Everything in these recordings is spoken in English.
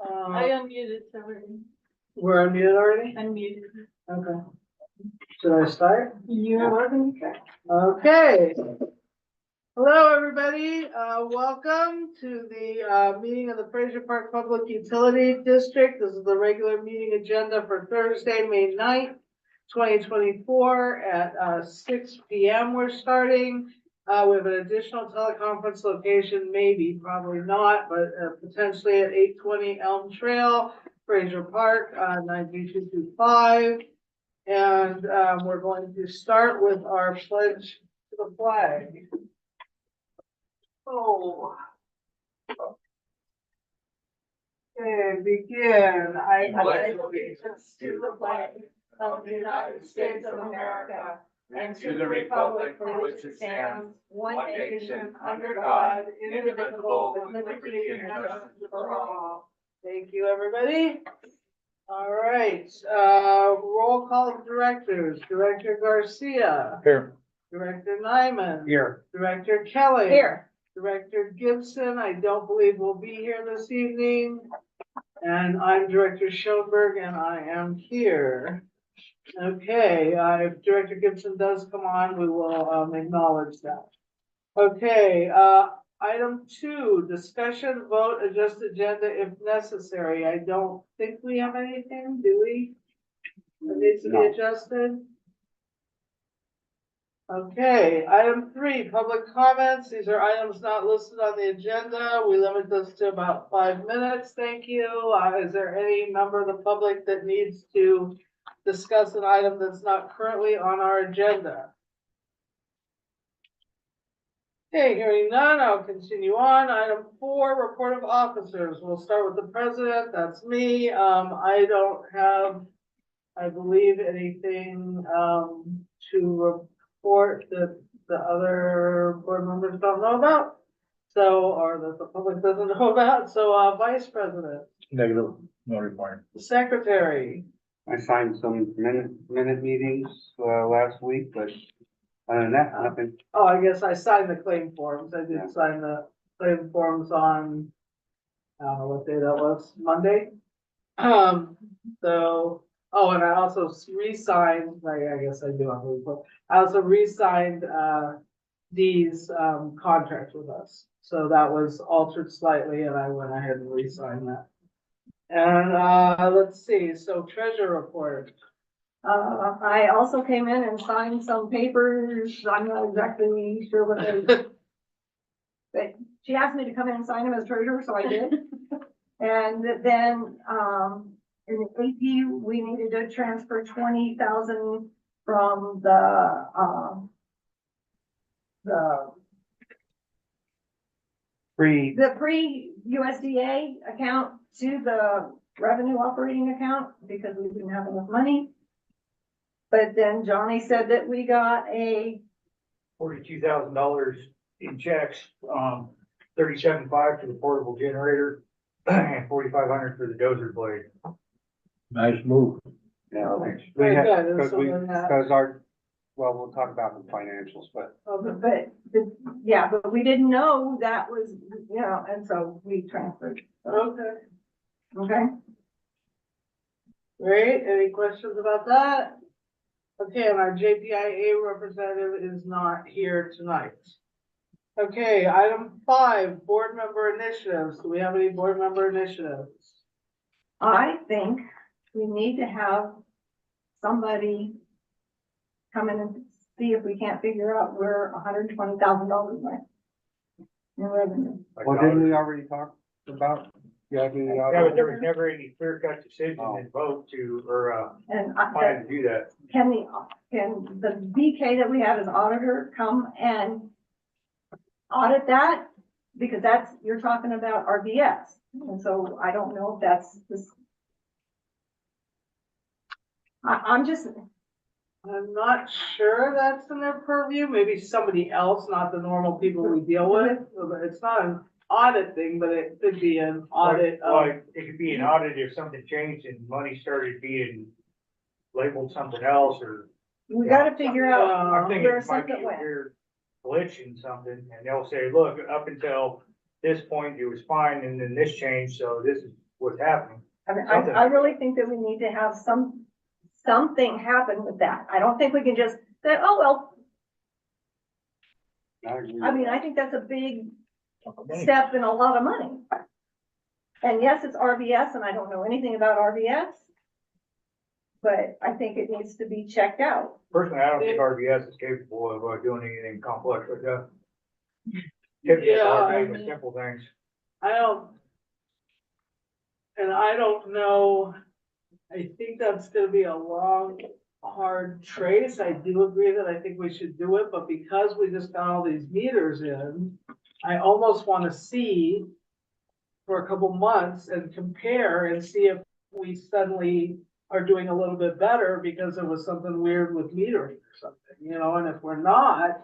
I unmuted already. We're unmuted already? Unmuted. Okay. Should I start? You're welcome. Okay. Hello, everybody. Welcome to the meeting of the Fraser Park Public Utility District. This is the regular meeting agenda for Thursday, May 9th, 2024 at 6 p.m. We're starting. We have an additional teleconference location, maybe, probably not, but potentially at 820 Elm Trail, Fraser Park, 93225. And we're going to start with our pledge to the flag. Oh. Okay, begin. I pledge allegiance to the flag of the United States of America and to the republic for which it stands, one nation, under God, indivisible, with liberty and justice for all. Thank you, everybody. All right, roll call of directors. Director Garcia. Here. Director Nyman. Here. Director Kelly. Here. Director Gibson, I don't believe will be here this evening. And I'm Director Schoenberg and I am here. Okay, if Director Gibson does come on, we will acknowledge that. Okay, item 2, discussion, vote, adjust agenda if necessary. I don't think we have anything, do we? That needs to be adjusted? Okay, item 3, public comments. These are items not listed on the agenda. We limit this to about 5 minutes. Thank you. Is there any member of the public that needs to discuss an item that's not currently on our agenda? Okay, hearing none, I'll continue on. Item 4, report of officers. We'll start with the president. That's me. I don't have, I believe, anything to report that the other board members don't know about. So, or that the public doesn't know about. So, vice president. Negative, no report. Secretary. I signed some minute meetings last week, but other than that, nothing. Oh, I guess I signed the claim forms. I did Yeah. sign the claim forms on, I don't know what day that was, Monday. So, oh, and I also re-signed, I guess I do on the report. I also re-signed, Dee's, contract with us. So that was altered slightly and I went ahead and re-signed that. And, let's see, so treasurer report. I also came in and signed some papers. I'm not exactly sure what they. But she asked me to come in and sign them as treasurer, so I did. And then, in the AP, we needed to transfer 20,000 from the pre-USDA account to the revenue operating account because we didn't have enough money. But then Johnny said that we got a $42,000 in checks, 37.5 for the portable generator and 4,500 for the dozer blade. Nice move. Yeah, Very we had, good. because So we, then that- because our, well, we'll talk about the financials, but but we didn't know that was, you know, and so we transferred. Okay, Okay. great. Any questions about that? Okay, and our JPIA representative is not here tonight. Okay, item 5, board member initiatives. Do we have any board member initiatives? I think we need to have somebody come in and see if we can't figure out where $120,000 went in revenue. Well, didn't we already talk about? Yeah, Yeah, but there was never any clear cut decision and vote to, or, And plan to do that. can the BK that we have as auditor come and audit that? Because that's, you're talking about RBS. And so I don't know if that's this. I'm just, I'm not sure that's in their purview. Maybe somebody else, not the normal people we deal with. It's not an audit thing, but it could be an audit Well, of. it could be an audit if something changed and money started being labeled something else, or we gotta figure out I'm thinking where it might be something a went. weird glitch in something, and they'll say, look, up until this point, it was fine, and then this changed, so this is what's happening. I mean, Something. I really think that we need to have something happen with that. I don't think we can just say, oh, well, I mean, I think that's a big step and a lot of money. And yes, it's RBS, and I don't know anything about RBS. But I think it needs to be checked out. Personally, I don't think RBS is capable of doing anything complex like that. Typically, it's Yeah, hard I to make mean- simple things. I don't know, I think that's gonna be a long, hard trace. I do agree that I think we should do it, but because we just got all these meters in, I almost wanna see for a couple months and compare and see if we suddenly are doing a little bit better because there was something weird with metering or something, you know, and if we're not,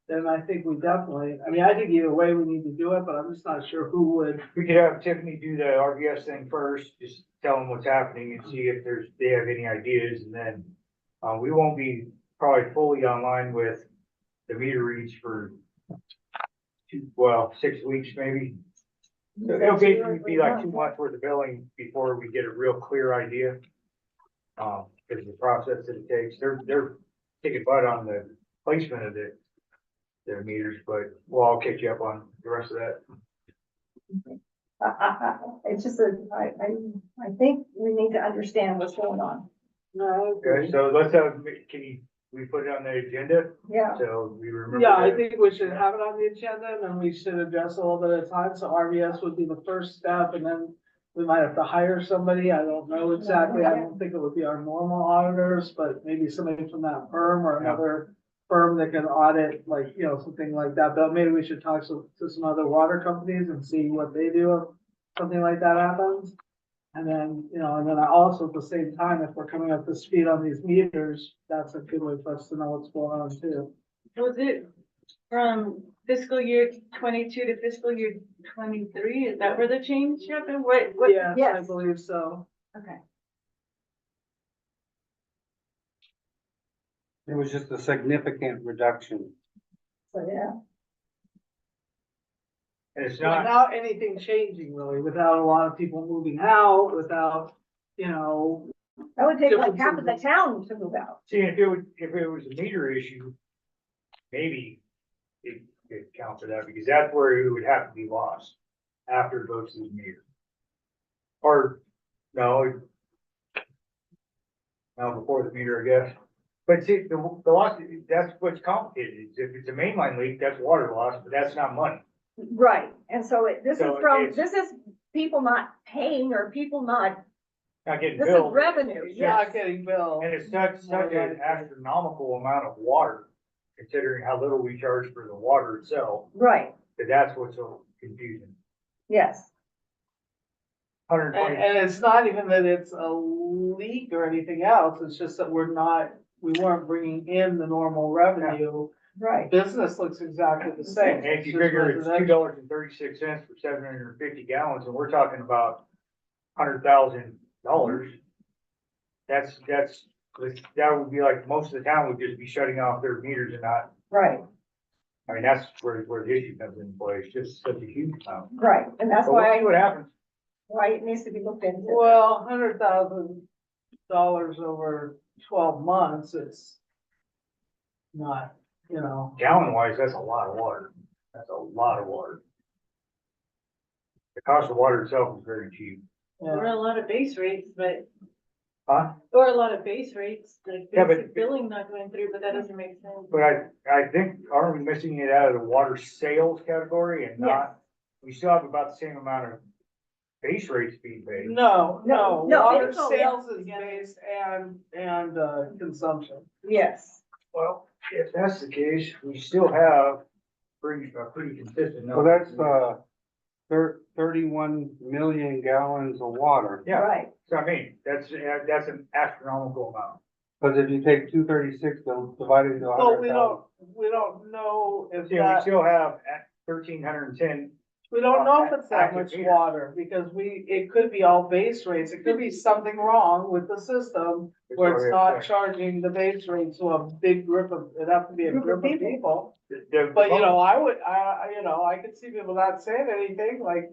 then I think we definitely, I mean, I think either way we need to do it, but I'm just not sure who would. We could have Tiffany do the RBS thing first, just tell them what's happening and see if they have any ideas, and then, we won't be probably fully online with the meter reads for 6 weeks maybe. It'll be like 2 months worth of billing before we get a real clear idea. Because of the process that it takes, they're kicking butt on the placement of their meters, but I'll catch you up on the rest of that. It's just I think we need to understand what's going on. No, Okay, so let's we put it on the agenda, Yeah, so we remember. yeah, I that. think we should have it on the agenda and then we should address a little bit of time. So RBS would be the first step and then we might have to hire somebody. I don't know exactly. I don't think it would be our normal auditors, but maybe somebody from that firm or another firm that can audit, like, you know, something like that. But maybe we should talk to some other water companies and see what they do if something like that happens. And then, you know, and then also at the same time, if we're coming up to speed on these meters, that's a good way for us to know what's going on too. Was it from fiscal year 22 to fiscal year 23? Is that where the change happened? What? Yes, I Yes. believe so. Okay. It was just a significant reduction. so yeah. And it's not, Without anything changing really, without a lot of people moving out, without, you know, That would take like half of the town to move out. see, if it was a meter issue, maybe it could count for that, because that's where it would have to be lost after it goes to the meter. Or, no, before the meter, I guess. But see, the loss, that's what's complicated, is if it's a mainline leak, that's water loss, but that's not money. Right, and so this So is this is people not paying or people not, Not getting this is billed. revenue, It's yes. not getting billed. And it's such an astronomical amount of water, considering how little we charge for the water itself, Right, that that's what's so confusing. yes, 120, And it's not even that it's a leak or anything else, it's just that we weren't bringing in the normal revenue. right. Business looks exactly the same. and if you It's just figure it's residential. $2.36 for 750 gallons, and we're talking about $100,000, that would be like, most of the town would just be shutting off their meters and not, Right, I mean, that's where the issue comes into play, it's just such a huge amount. right, and that's But we'll see why, what happens. why it needs to be looked into. Well, $100,000 over 12 months, it's not, you know. Gallon wise, that's a lot of water. That's a lot of water. The cost of water itself is very cheap. Or a lot of base rates, but, Huh? or a lot of base rates, like Yeah, but- basic billing not going through, but that doesn't make sense. But I think, aren't we missing it out of the water sales category and not, we still have about the same amount of base rates being paid? No, no, No, water it's all- sales is base and consumption. Yes. Well, if that's the case, we still have a pretty consistent Well, number. that's, 31 million gallons of water. Yeah, Right. so I mean, that's an astronomical amount. Cause if you take 236, divide it into Well, we 100,000. don't know if See, we that, still have at 1,310, we don't know if it's that active much meters. water, because it could be all base rates, it could be something wrong with the system where it's not charging the base rate to a big group of, it'd have to be a group of people. But, you know, I could see people not saying anything, like,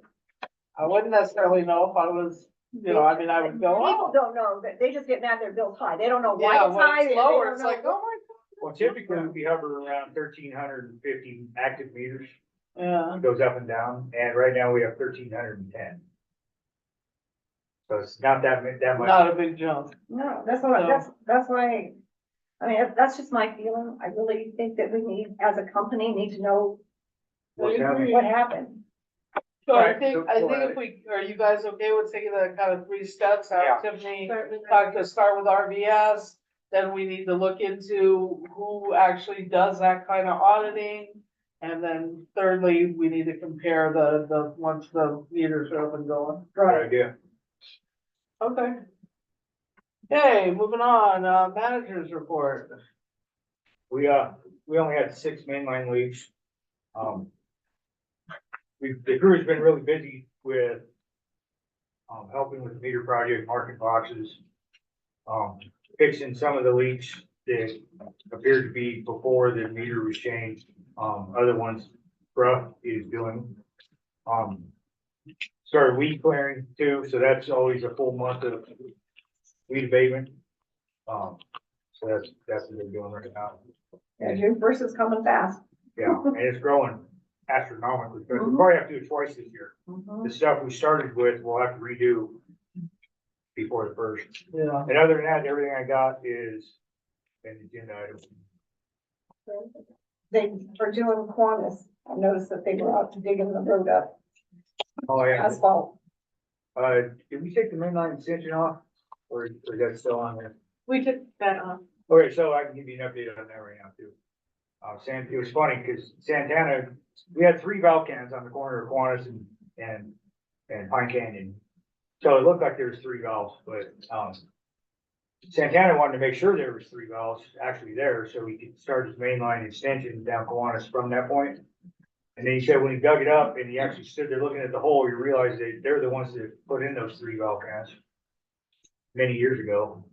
I wouldn't necessarily know if I was, you know, I mean, I would go, People oh. don't know, that they just get mad their bill's high. They don't know why Yeah, it's when high. it's they lower, don't it's know like, oh my Well, typically we hover around 1,350 active meters. God. Yeah, It goes up and down, and right now we have 1,310. So it's not that much. not a big jump. No, that's what, So- that's why, I mean, that's just my feeling. I really think that we need, as a company, need to know What's happening? what happened. So I Right, think, so I for- think if we, are you guys okay with taking the kind of 3 steps? Yeah. Have Tiffany Start with start with RVS, then we need to look into who actually does that kind of auditing. And then thirdly, we need to compare once the meters are up and going. Good idea. Okay. Okay, moving on, managers report. We only had 6 mainline leaks. The crew's been really busy with, helping with the meter project, marking boxes, fixing some of the leaks that appeared to be before the meter was changed. Other ones, Bruff is doing. Started weed clearing too, so that's always a full month of weed abatement. So that's what they're doing right now. Yeah, June first is coming fast. Yeah, and it's growing astronomically, because we probably have to do it twice this year. Mhm. The stuff we started with, we'll have to redo before the first. Yeah. And other than that, everything I got is an agenda item. They are doing Qantas. I noticed that they were out digging the road up, Oh, yeah. asphalt. Did we take the mainline extension off, or is that still on there? We took that off. Okay, so I can give you an update on that right now too. It was funny because Santana, we had 3 valve cans on the corner of Kiwanis and Pine Canyon. So it looked like there was 3 valves, but, Santana wanted to make sure there was 3 valves actually there, so he could start his mainline extension down Kiwanis from that point. And then he said when he dug it up and he actually stood there looking at the hole, he realized that they're the ones that put in those 3 valve cans many years ago.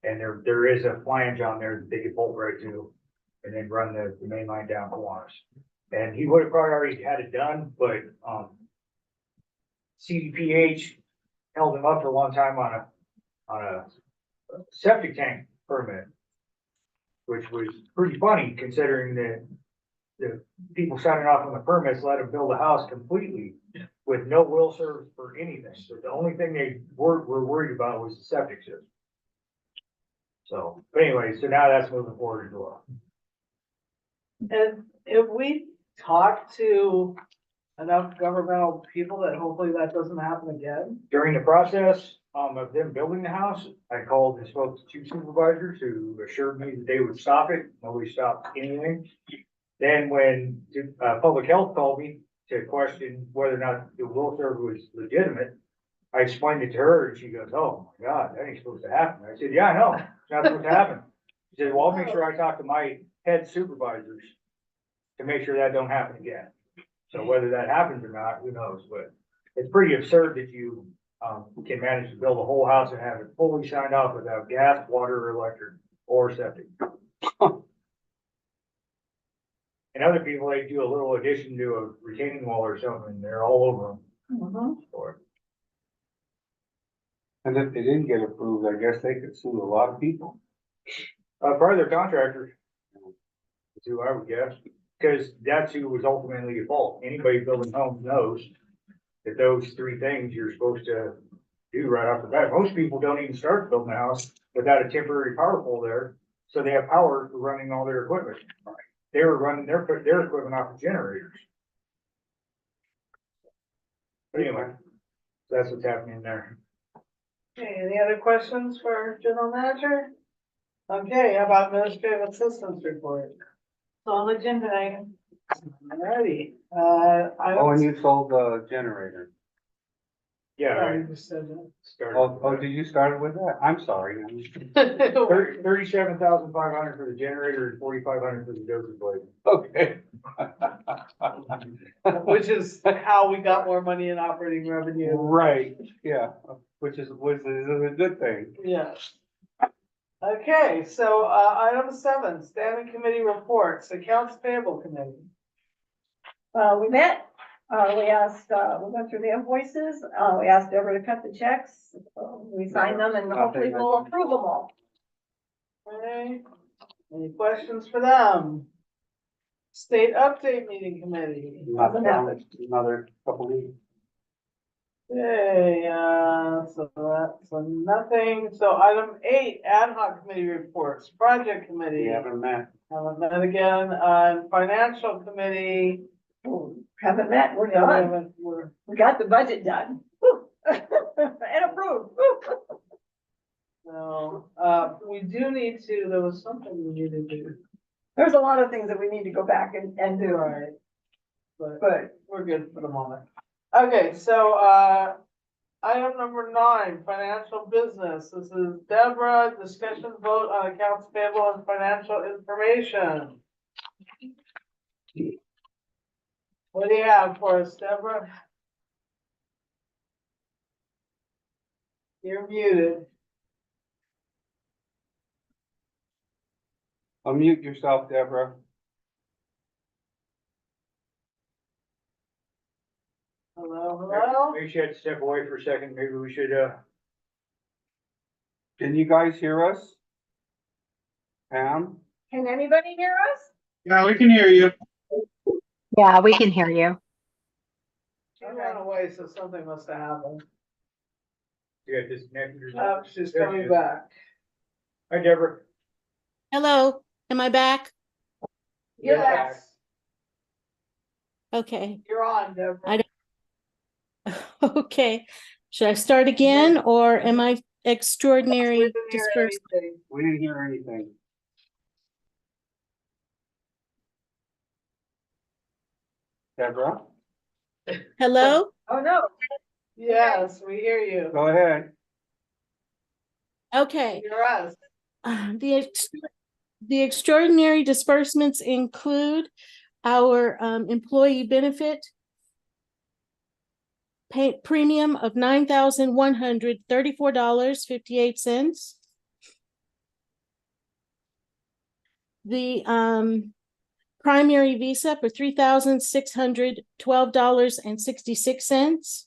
And there is a flange on there that they could bolt right to and then run the main line down Kiwanis. And he would have probably already had it done, but, CDPH held him up for a long time on a septic tank permit, which was pretty funny considering that the people signing off on the permits let him build a house completely with no will service for anything. So the only thing they were worried about was the septic system. So, but anyway, so now that's moving forward as well. And if we talk to enough governmental people that hopefully that doesn't happen again. During the process, of them building the house, I called and spoke to 2 supervisors who assured me that they would stop it. Nobody stopped anything. Then when, public health called me to question whether or not the will serve was legitimate, I explained it to her and she goes, "Oh my God, that ain't supposed to happen." I said, "Yeah, I know, it's not supposed to happen." She said, "Well, I'll make sure I talk to my head supervisors to make sure that don't happen again." So whether that happens or not, who knows, but it's pretty absurd that you, can manage to build a whole house and have it fully signed off without gas, water, or electric, or septic. And other people, they do a little addition to a retaining wall or something, and they're all over them Mhm. for it. And if they didn't get approved, I guess they could sue a lot of people. Probably their contractors. Is who I would guess. Cause that's who was ultimately at fault. Anybody building homes knows that those three things you're supposed to do right off the bat. Most people don't even start building a house without a temporary power pole there, so they have power for running all their equipment. They were running their equipment off of generators. But anyway, that's what's happening there. Okay, any other questions for general manager? Okay, how about administrative assistance report? All agenda item. Alrighty, Oh, and I you sold the generator. Yeah, right. just said that. Oh, did you start with that? I'm sorry. 37,500 for the generator and 4,500 for the dozer blade. Okay. Which is how we got more money in operating revenue. Right, yeah, which is a good thing. Yes. Okay, so, item 7, standing committee reports, accounts payable committee. We met, we asked, we went through the invoices, we asked Deborah to cut the checks, we signed them and hopefully we'll approve them all. Okay, any questions for them? State update meeting committee. Another couple weeks. Okay, so that's nothing. So item 8, ad hoc committee reports, project committee. We haven't met. Haven't met again, on financial committee. Haven't met, we're done, we got the budget done. Woo. And approved. Woo. So, we do need to, there was something we needed to do. There's a lot of things that we need to go back and do, Right. But but we're good for the moment. Okay, so, item number 9, financial business. This is Deborah, discussion vote on accounts payable and financial information. What do you have for us, Deborah? You're muted. Unmute yourself, Deborah. Hello? Maybe she had to step away for a second. Maybe we should, Can you guys hear us? Pam? can anybody hear us? Yeah, we can hear you. Yeah, we can hear you. She ran away, so something must have happened. you got disconnected or Oh, something. she's There she coming is. back. Hi, Deborah. Hello, am I back? You're Yes, back. Okay, you're on, Deborah. okay. Should I start again or am I We extraordinary didn't hear dispersed? anything. We didn't hear anything. Deborah, Hello? Oh, no. Yes, we hear you. go ahead. Okay. You're us. The extraordinary disbursements include our employee benefit premium of $9,134.58. The primary visa for $3,612.66.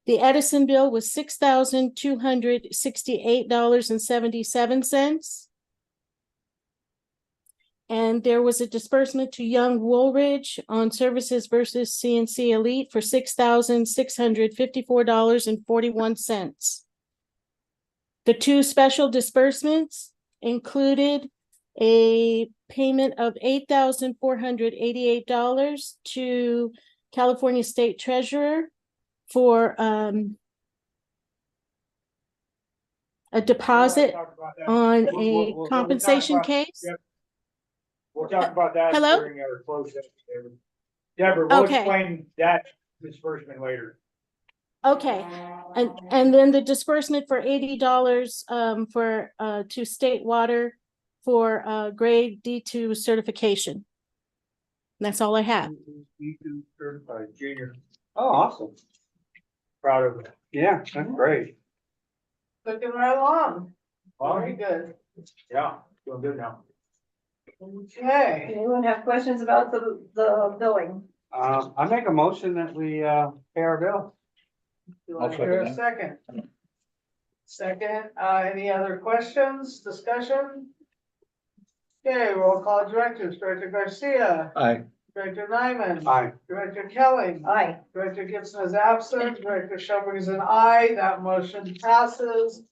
The Edison bill was $6,268.77. And there was a disbursement to Young Woolridge on Services versus CNC Elite for $6,654.41. The two special disbursements included a payment of $8,488 to California State Treasurer for a deposit We'll talk about that. on We'll a talk compensation about- case. yep. We'll talk about that Hello? during our closed session, Deborah. Deborah, we'll Okay. explain that disbursement later. Okay, and then the disbursement for $80 for to State Water for grade D2 certification. And that's all I have. D2 certified. Junior, Oh, awesome. proud of it. Yeah, that's great. Looking right along. Well, Very good. yeah, doing good now. Okay. Anyone have questions about the billing? I make a motion that we pay our bill. Do I hear a second? Second, any other questions, discussion? Okay, roll call directors, Director Garcia, Aye. Director Nyman. Aye. Director Kelly. Aye. Director Gibson is absent, Director Schoenberg is an aye, that motion passes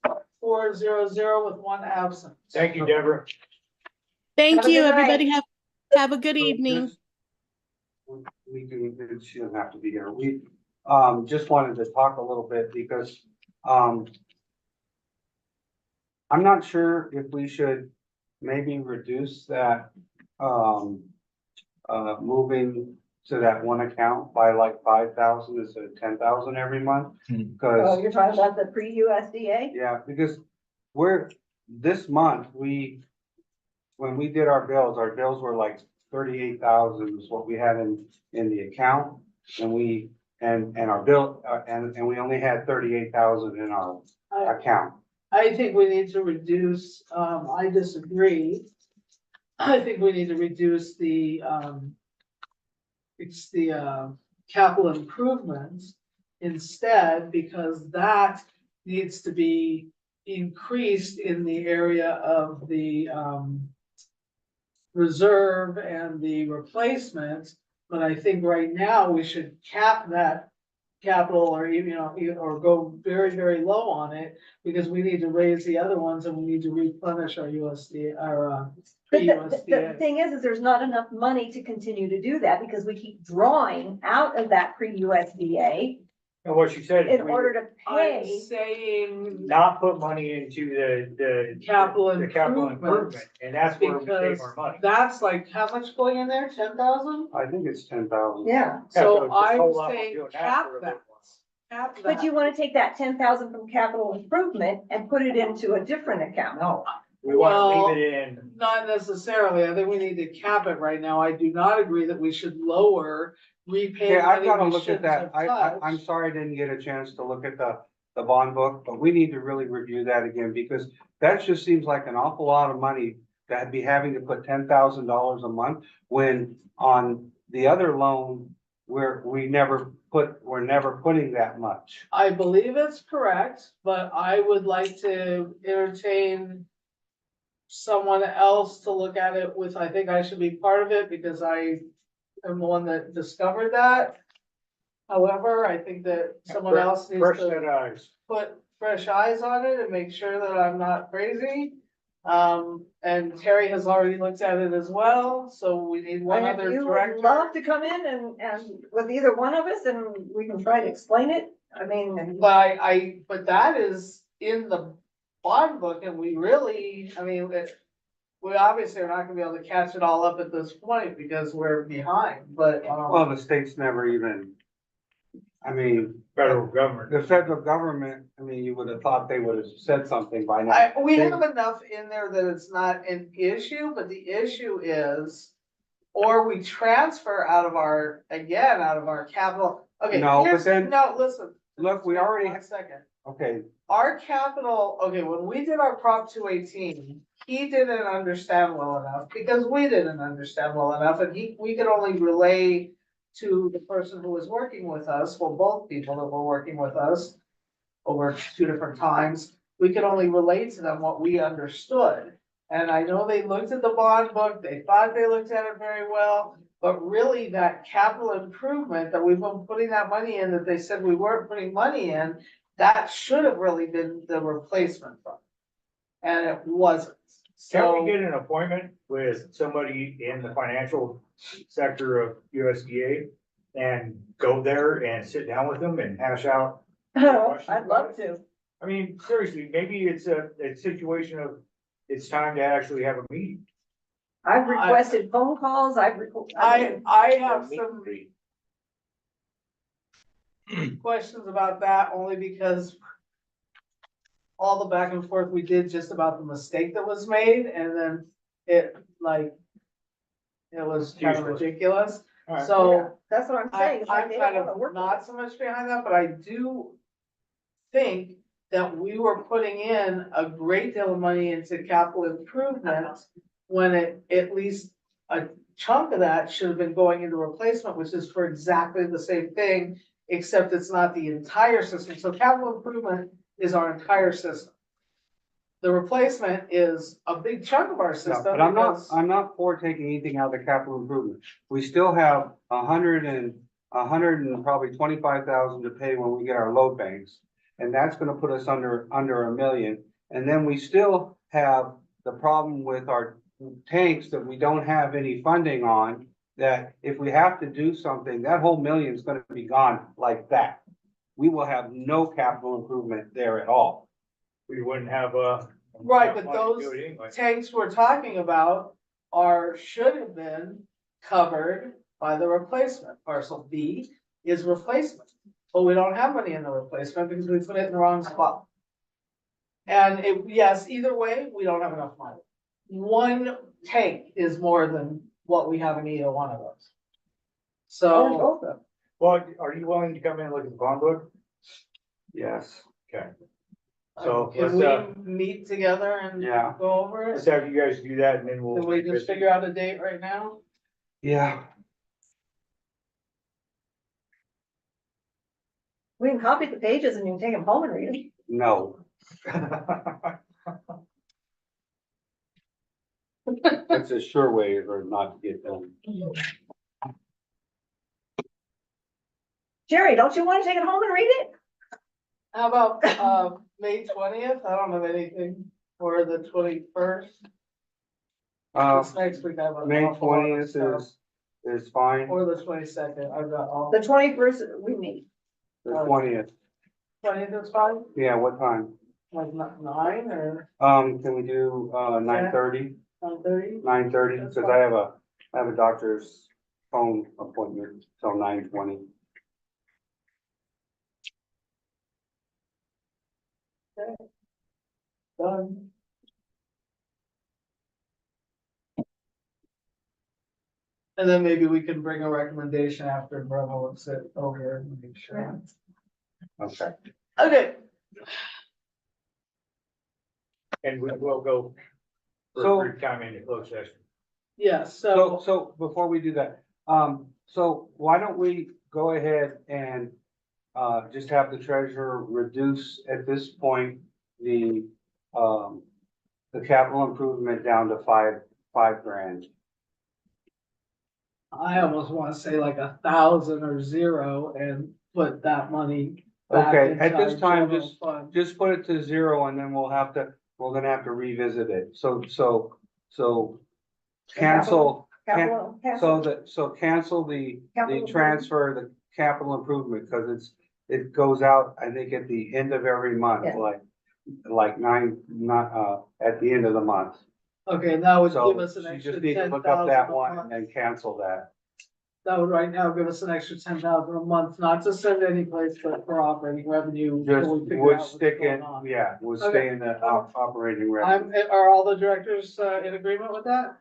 4-0-0 with one absent. Thank you, Deborah. Thank Have a you, good night. everybody. Have a good So evening. just- We can, she doesn't have to be here. We, just wanted to talk a little bit because, I'm not sure if we should maybe reduce that, moving to that one account by like 5,000 instead of 10,000 every month. Hmm. Oh, Because, you're talking about the pre-USDA? yeah, because this month, when we did our bills were like 38,000 is what we had in the account. And our bill, and we only had 38,000 in our account. I think we need to reduce, I disagree. I think we need to reduce it's the capital improvements instead, because that needs to be increased in the area of the, reserve and the replacement. But I think right now we should cap that capital or even, or go very, very low on it, because we need to raise the other ones and we need to replenish our USD, our, But the USDA. thing is there's not enough money to continue to do that because we keep drawing out of that pre-USDA And what she said is in we order to I'm pay. saying not put money into the capital the capital improvements, improvement, and that's where we because save our money. that's like, how much going in there? 10,000? I think it's 10,000. Yeah, So just I'm hold off on saying doing that cap for a that. little while. Cap but that. you wanna take that 10,000 from capital improvement and put it into a different account. No, we wanna Well, leave it in. Not necessarily. I think we need to cap it right now. I do not agree that we should lower repay Okay, I've money gotta we look at shouldn't that. have I'm touched. sorry I didn't get a chance to look at the bond book, but we need to really review that again, because that just seems like an awful lot of money to be having to put $10,000 a month, when on the other loan, we're never putting that much. I believe it's correct, but I would like to entertain someone else to look at it with, I think I should be part of it because I am the one that discovered that. However, I think that someone else needs Fresh to set eyes. put fresh eyes on it and make sure that I'm not crazy. And Terry has already looked at it as well, so we need one And if other you would director. love to come in and with either one of us and we can try to explain it, I mean, and- But but that is in the bond book and we really, I mean, we obviously are not gonna be able to catch it all up at this point because we're behind, but, Well, the state's never even, I mean, Federal government. the federal government, I mean, you would have thought they would have said something by now. we have enough in there that it's not an issue, but the issue is, or we transfer out of our capital, okay. No, but here's- then- No, listen. Look, we already, 1 second. okay, Our capital, okay, when we did our Prop 218, he didn't understand well enough, because we didn't understand well enough, and we could only relay to the person who was working with us, well, both people that were working with us over 2 different times, we could only relate to them what we understood. And I know they looked at the bond book, they thought they looked at it very well, but really that capital improvement that we've been putting that money in, that they said we weren't putting money in, that should have really been the replacement fund. And it wasn't, Can we so. get an appointment with somebody in the financial sector of USDA and go there and sit down with them and hash out? I'd love to. I mean, seriously, maybe it's a situation of, it's time to actually have a meeting. I've requested phone calls, I have some questions about that only because all the back and forth we did just about the mistake that was made and then it was kind of Useless. ridiculous. All right. So That's what I'm saying. It's like I'm they kind don't wanna of work with not us. so much behind that, but I do think that we were putting in a great deal of money into capital improvements when at least a chunk of that should have been going into replacement, which is for exactly the same thing, except it's not the entire system. So capital improvement is our entire system. the replacement is a big chunk of our No, system. but because- I'm not for taking anything out of the capital improvement. We still have a hundred and probably 25,000 to pay when we get our load banks. And that's gonna put us under $1 million. And then we still have the problem with our tanks that we don't have any funding on. That if we have to do something, that whole million's gonna be gone like that. We will have no capital improvement there at all. We wouldn't have Right, but money to those do it anyway. tanks we're talking about should have been covered by the replacement. Parcel B is replacement, but we don't have money in the replacement because we put it in the wrong spot. And yes, either way, we don't have enough money. One tank is more than what we have in either one of those. So, Well, are you willing to come in and look at the bond book? Yes. Okay. So can let's, we meet together and Yeah. go over let's it? have you guys do that and then we'll. Can we just figure out a date right now? Yeah. We can copy the pages and you can take them home and read them. No, that's a sure way or not to get done. Jerry, don't you want to take it home and read it? How about, May 20th? I don't have anything for the 21st. This next week I have. an May awful lot of 20th stuff. is fine, Or the 22nd, I've got all, The 21st, we meet. the 20th, 20th is fine, yeah, what time? like 9 or Can we do, 9:30? 9:30? 9:30, That's because I have a doctor's phone appointment till 9:20. Done. And then maybe we can bring a recommendation after Brenda looks it over and make sure. Okay. Okay, And we will go for So- a brief time in the closed session. yeah, So before we do that, so why don't we go ahead and, just have the treasurer reduce at this point the capital improvement down to five grand. I almost wanna say like 1,000 or 0 and put that money back Okay, into at this our time, general fund. Just put it to 0 and then we're gonna have to revisit it. So cancel, Capital, cancel the Capital transfer, the capital improvement, because it goes out, I think, at the end of every month, Yeah. like at the end of the month. Okay, that would So give us an you extra just need to 10,000 look up that a one month. and then cancel that. That would right now give us an extra 10,000 a month, not to send any place, but for operating revenue. Just till we figure out would what's stick going in, on. yeah, would Okay. stay in the operating revenue. Are all the directors, in agreement with that?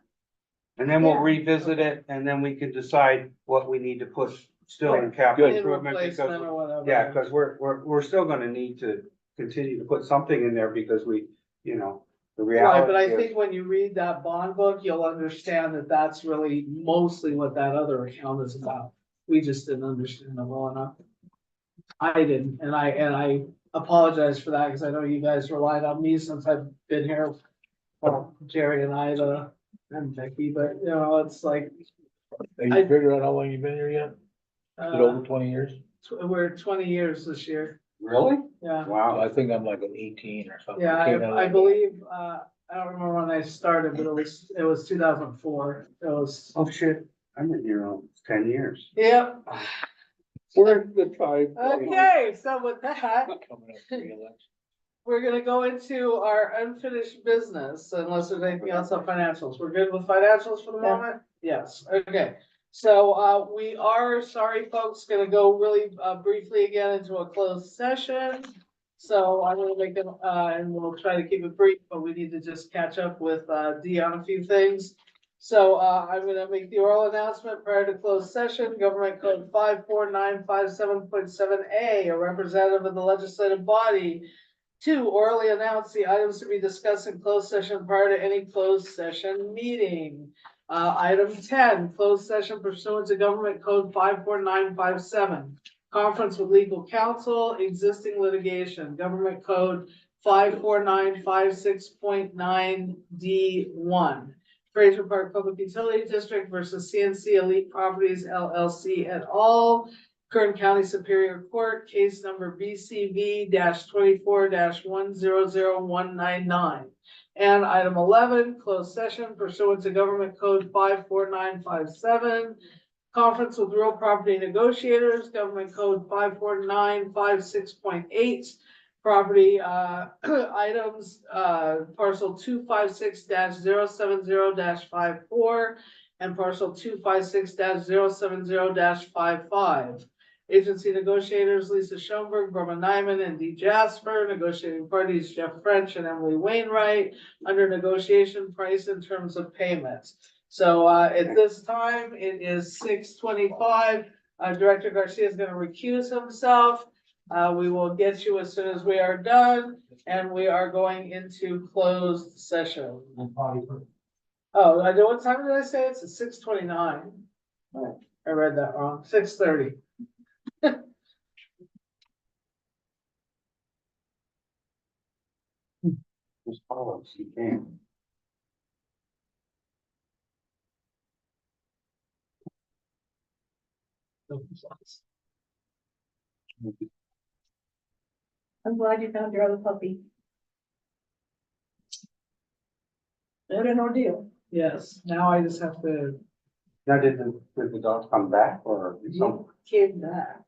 And then we'll Yeah. revisit it and then we can decide what we need to put still in capital In improvement replacement because, or whatever. yeah, because we're still gonna need to continue to put something in there because we, the Right, but I reality is. think when you read that bond book, you'll understand that that's really mostly what that other account is about. We just didn't understand it well enough. I didn't, and I apologize for that, because I know you guys relied on me since I've been here. Well, Jerry and and Becky, but it's like, Have I- you figured out how long you've been here yet? Is it over 20 years? we're 20 years this year, Really? yeah. Wow. I think I'm like an 18 or something. Yeah, Came out I of- believe, I don't remember when I started, but it was 2004. It was, Oh, shit. I've been here 10 years. yeah. We're in the time. Okay, so with that, Coming up for re-election. we're gonna go into our unfinished business unless there's anything else on financials. We're good with financials for the Yeah. moment? Yes, okay. So, we are, sorry, folks, gonna go really, briefly again into a closed session. So I'm gonna make it, and we'll try to keep it brief, but we need to just catch up with, Dee on a few things. So, I'm gonna make the oral announcement prior to closed session, Government Code 54957.7A, a representative of the legislative body. 2, orally announce the items to be discussed in closed session prior to any closed session meeting. Item 10, closed session pursuant to Government Code 54957. Conference with legal counsel, existing litigation, Government Code 54956.9D1. Fraser Park Public Utility District versus CNC Elite Properties LLC et al. Kern County Superior Court, case number BCV 24 100199. And item 11, closed session pursuant to Government Code 54957. Conference with real property negotiators, Government Code 54956.8. Property items, parcel 256-070-54 and parcel 256-070-55. Agency negotiators Lisa Schoenberg, Brahma Nyman, and Dee Jasper. Negotiating parties Jeff French and Emily Wainwright. Under negotiation price in terms of payments. So at this time, it is 6:25. Director Garcia is going to recuse himself. We will get you as soon as we are done, and we are going into closed session. Oh, what time did I say? It's 6:29. I read that wrong. 6:30. Just follow us, you can. I'm glad you found your other puppy. What an ordeal. Yes, now I just have to Now, did the dog come back or? came back.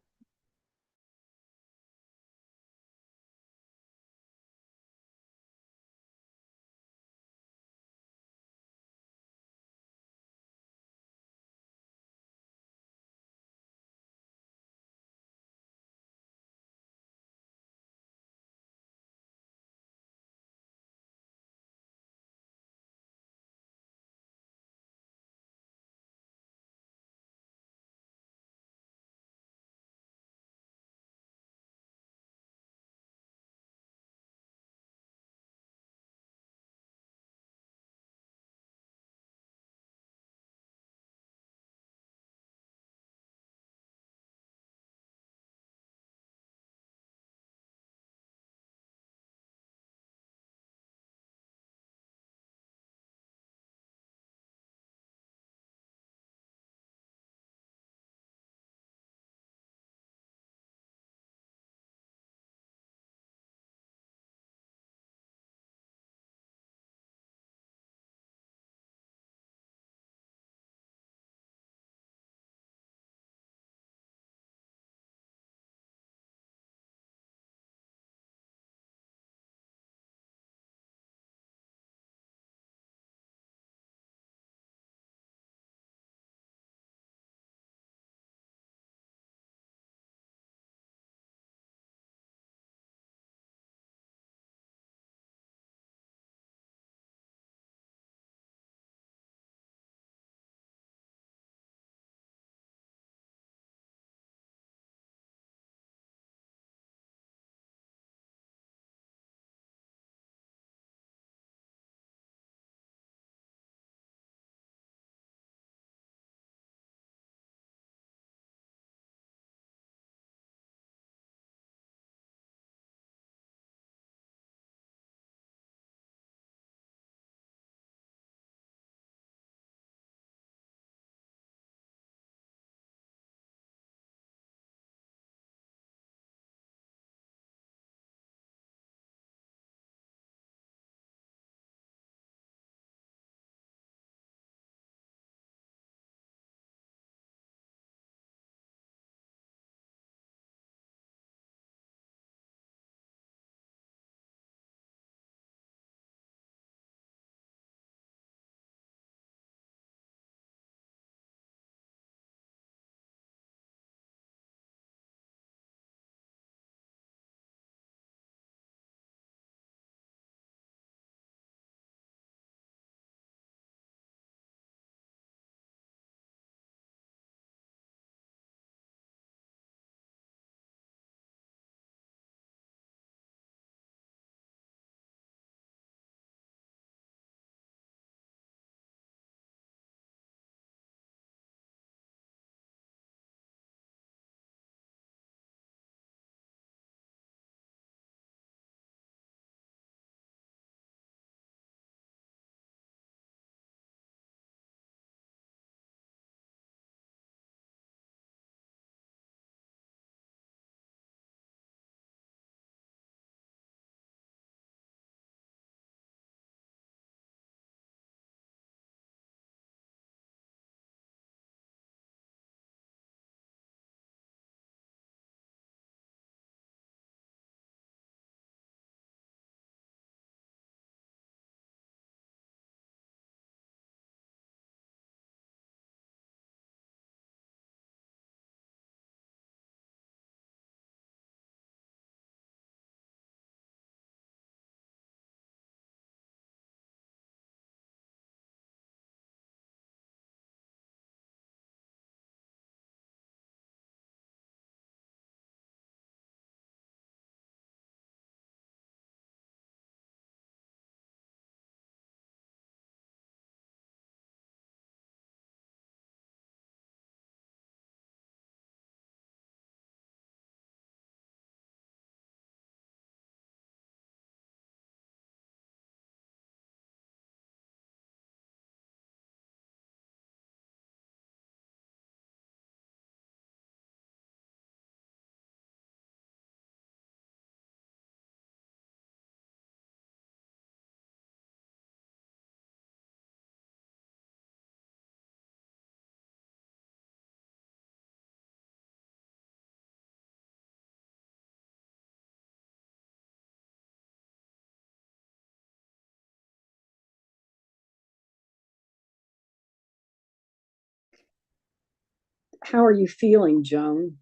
How are you feeling, Joan?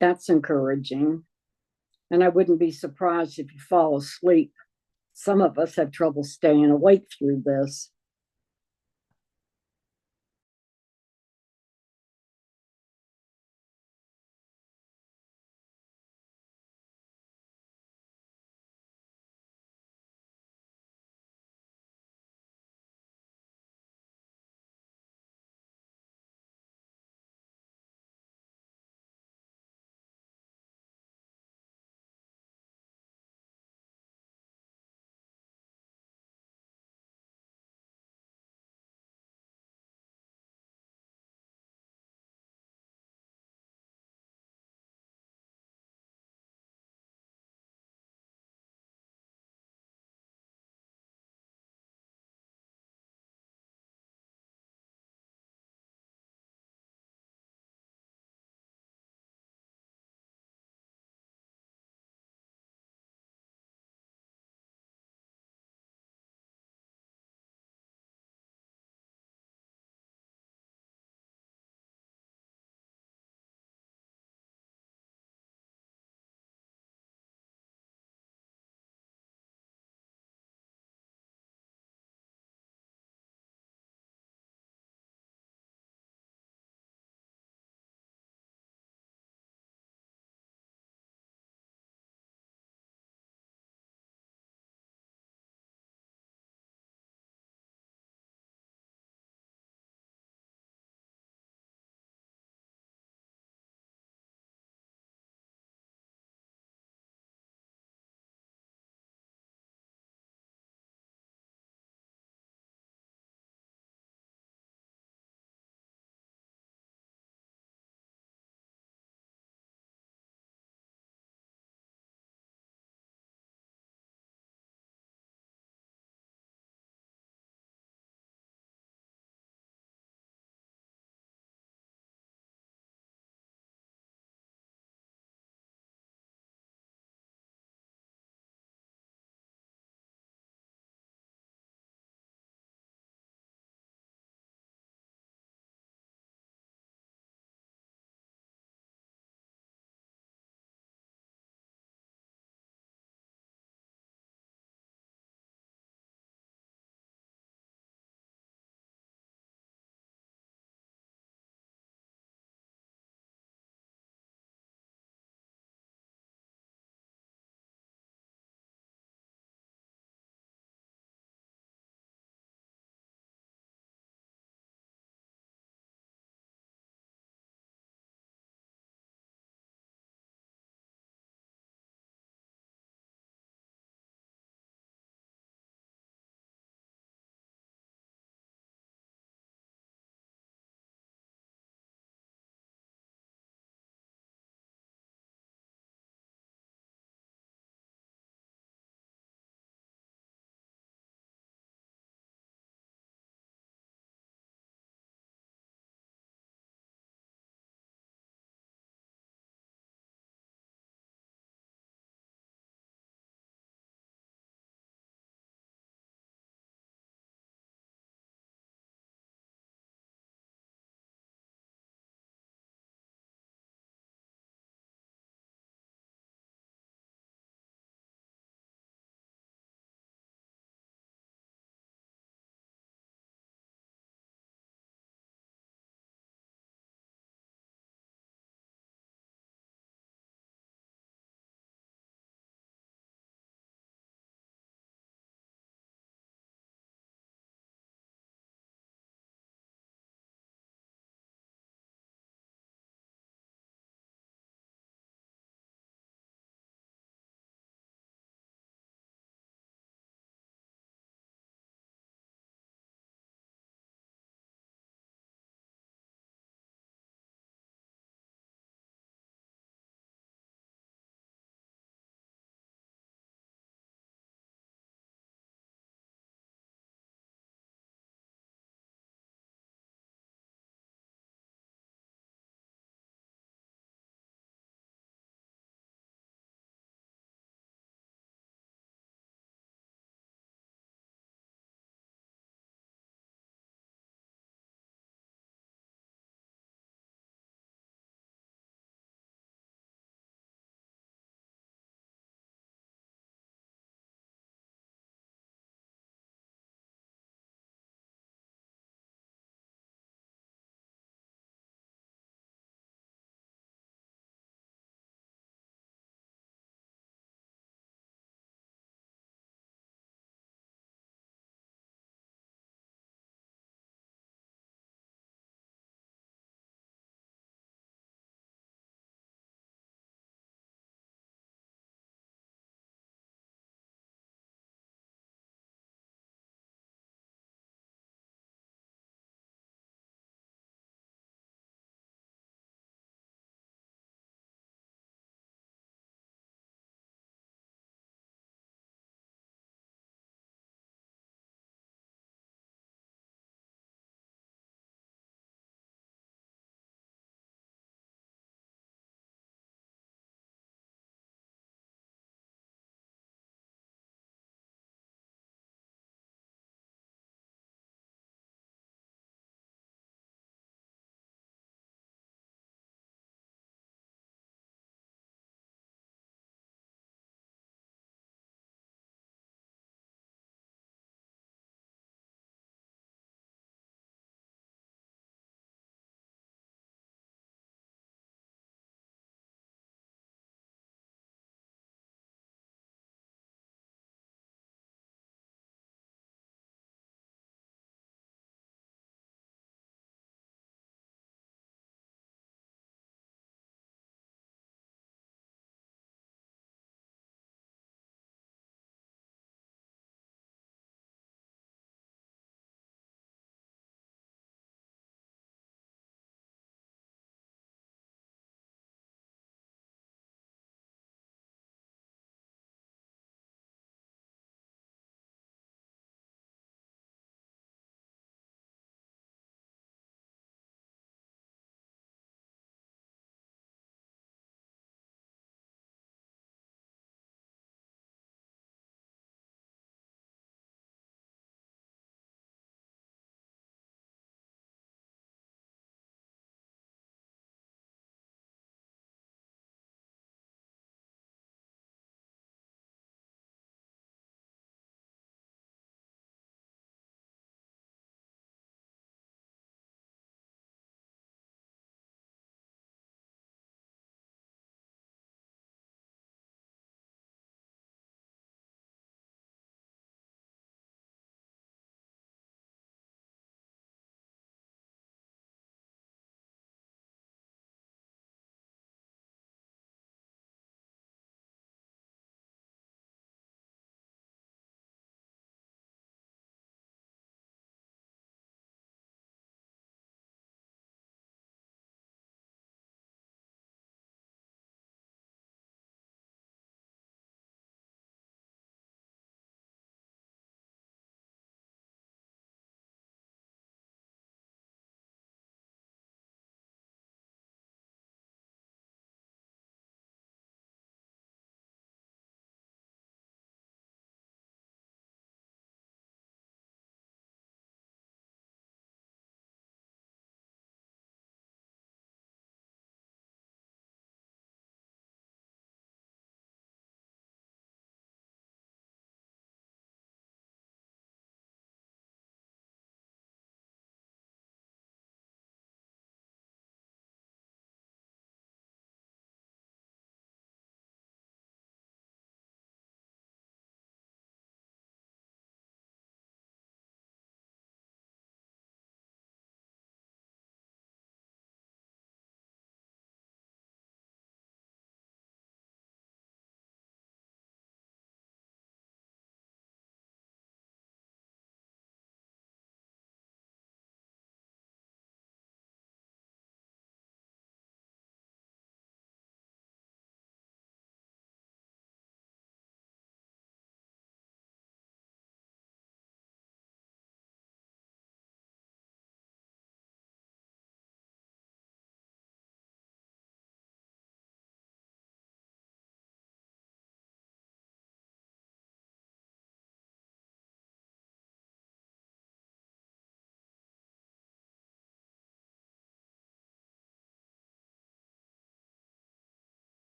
That's encouraging. And I wouldn't be surprised if you fall asleep. Some of us have trouble staying awake through this.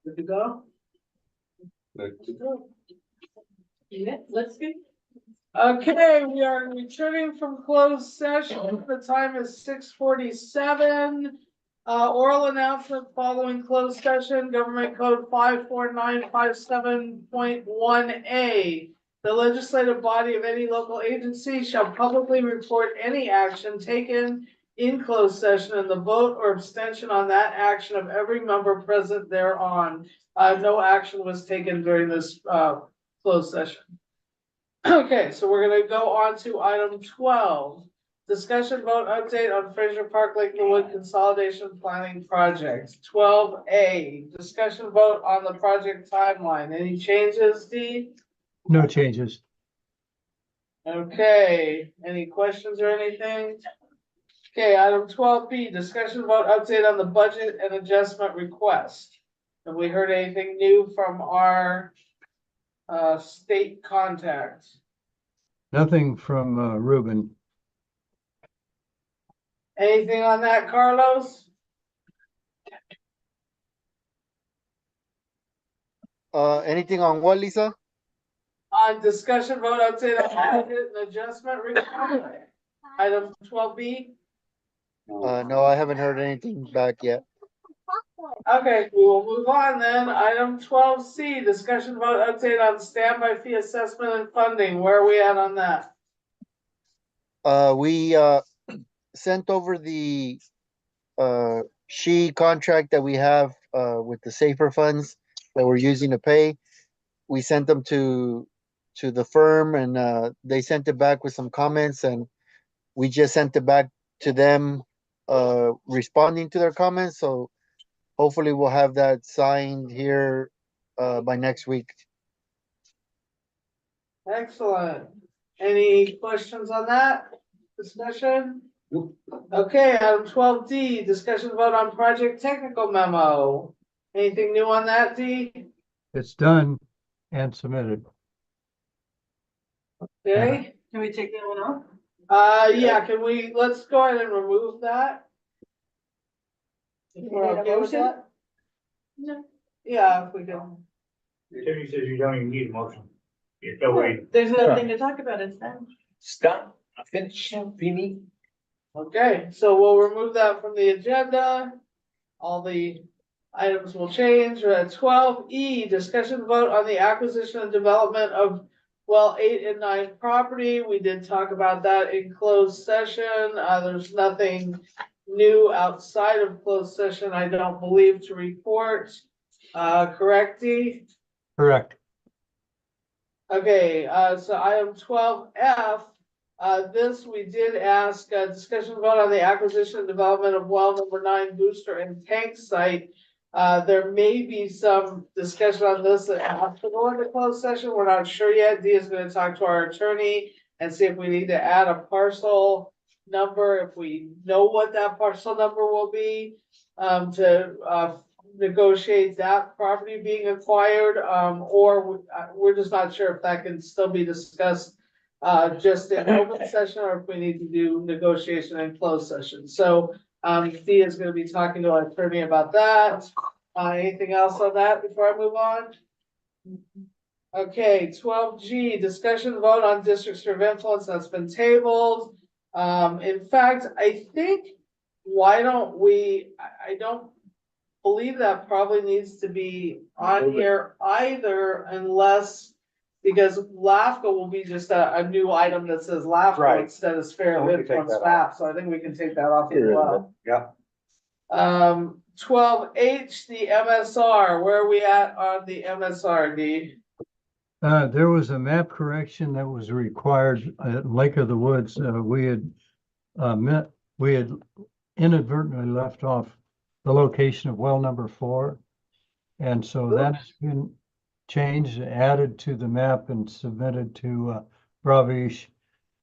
Good to go? Yeah, let's go. Okay, we are returning from closed session. The time is 6:47. Oral announcement following closed session, Government Code 54957.1A. The legislative body of any local agency shall publicly report any action taken in closed session and the vote or abstention on that action of every member present thereon. No action was taken during this closed session. Okay, so we're gonna go on to item 12. Discussion vote update on Fraser Park Lake Wood Consolidation Planning Project. 12A, discussion vote on the project timeline. Any changes, Dee? No changes. Okay, any questions or anything? Okay, item 12B, discussion vote update on the budget and adjustment request. Have we heard anything new from our state contacts? Nothing from Ruben. Anything on that, Carlos? Anything on what, Lisa? On discussion vote update on budget and adjustment request. Item 12B. No, I haven't heard anything back yet. Okay, we will move on then. Item 12C, discussion vote update on standby fee assessment and funding. Where are we at on that? We sent over the SHE contract that we have with the safer funds that we're using to pay. We sent them to the firm and they sent it back with some comments, and we just sent it back to them responding to their comments. So hopefully we'll have that signed here by next week. Excellent. Any questions on that discussion? Okay, item 12D, discussion vote on project technical memo. Anything new on that, D? It's done and submitted. Okay, Can we take that one off? yeah, let's go ahead and remove that. If we're You need a okay with motion? that? No. Yeah, if we can. Timmy says you don't even need a motion. It's no way. There's nothing to talk about, it's done. Stop, finish, finish. Okay, so we'll remove that from the agenda. All the items will change. We're at 12E, discussion vote on the acquisition and development of well 8 and 9 property. We did talk about that in closed session. There's nothing new outside of closed session, I don't believe, to report. Correct, Dee? Correct. Okay, so item 12F, this we did ask, discussion vote on the acquisition and development of well number 9 booster and tank site. There may be some discussion on this that has to go into closed session. We're not sure yet. Dee is gonna talk to our attorney and see if we need to add a parcel number, if we know what that parcel number will be, to negotiate that property being acquired, or we're just not sure if that can still be discussed just in open session, or if we need to do negotiation in closed session. So Dee is gonna be talking to our attorney about that. Anything else on that before I move on? Okay, 12G, discussion vote on district sphere of influence, that's been tabled. In fact, I think, why don't we, I don't believe that probably needs to be on here either, unless, because LAFCO will be just a new item that says LAFCO Right. instead of sphere So of we can take influence that map, so I think we can take that off as well. Yeah. 12H, the MSR, where are we at on the MSR, D? There was a map correction that was required at Lake of the Woods. We had inadvertently left off the location of well number 4. And so that has been changed, added to the map and submitted to Bravish,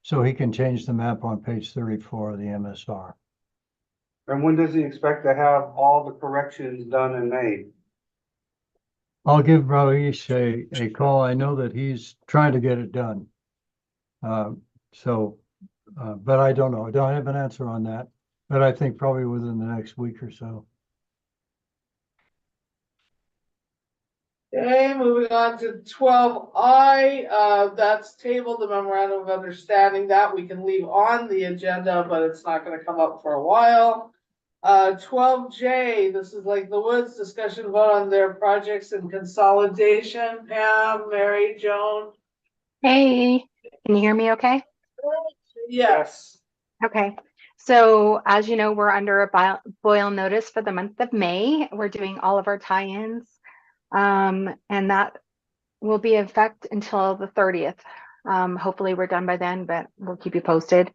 so he can change the map on page 34 of the MSR. And when does he expect to have all the corrections done and made? I'll give Bravish a call. I know that he's trying to get it done. But I don't know. I don't have an answer on that, but I think probably within the next week or so. Okay, moving on to 12I, that's tabled, the memorandum of understanding that we can leave on the agenda, but it's not gonna come up for a while. 12J, this is like the Woods discussion vote on their projects and consolidation. Pam, Mary, Joan? Hey, can you hear me okay? Yes. Okay. So as you know, we're under a boil notice for the month of May. We're doing all of our tie-ins. And that will be in effect until the 30th. Hopefully we're done by then, but we'll keep you posted.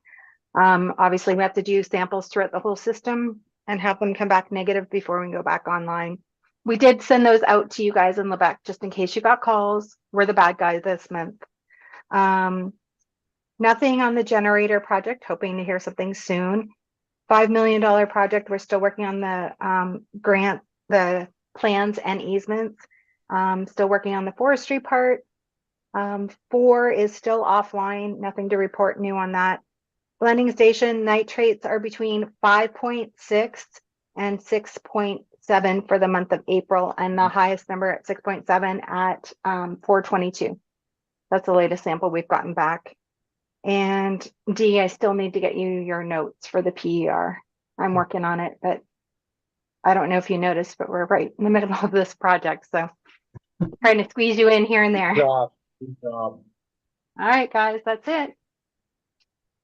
Obviously we have to do samples throughout the whole system and have them come back negative before we go back online. We did send those out to you guys in Lebec, just in case you got calls. We're the bad guy this month. Nothing on the generator project, hoping to hear something soon. $5 million project. We're still working on the grant, the plans and easements. Still working on the forestry part. 4 is still offline. Nothing to report new on that. Blending station nitrates are between 5.6 and 6.7 for the month of April, and the highest number at 6.7 at 422. That's the latest sample we've gotten back. And D, I still need to get you your notes for the PER. I'm working on it, but I don't know if you noticed, but we're right in the middle of this project, so trying to squeeze you in here and there. Good job. All right, guys, that's it.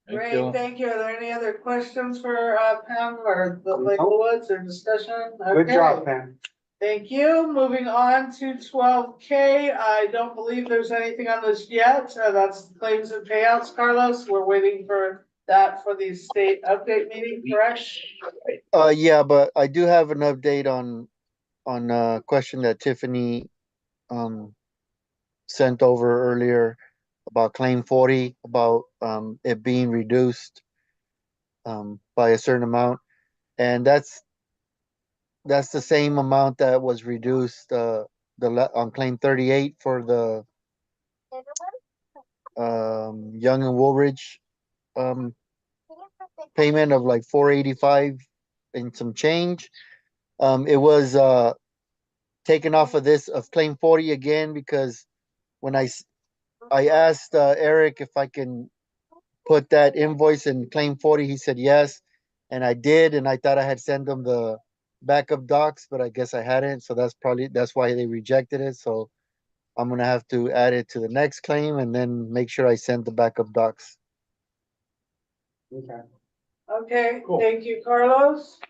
Great, thank you. Are there any other questions for Pam or the Lake of the Woods or discussion? Good Okay. job, Pam. Thank you. Moving on to 12K. I don't believe there's anything on this yet. That's claims and payouts, Carlos. We're waiting for that for the state update meeting, correct? Yeah, but I do have an update on a question that Tiffany sent over earlier about claim 40, about it being reduced by a certain amount. And that's the same amount that was reduced on claim 38 for the Young and Woolridge payment of like 485 and some change. It was taken off of this of claim 40 again, because when I asked Eric if I can put that invoice in claim 40, he said yes, and I did, and I thought I had sent them the backup docs, but I guess I hadn't, so that's why they rejected it. So I'm gonna have to add it to the next claim and then make sure I send the backup docs. Okay. Okay, Cool. thank you, Carlos.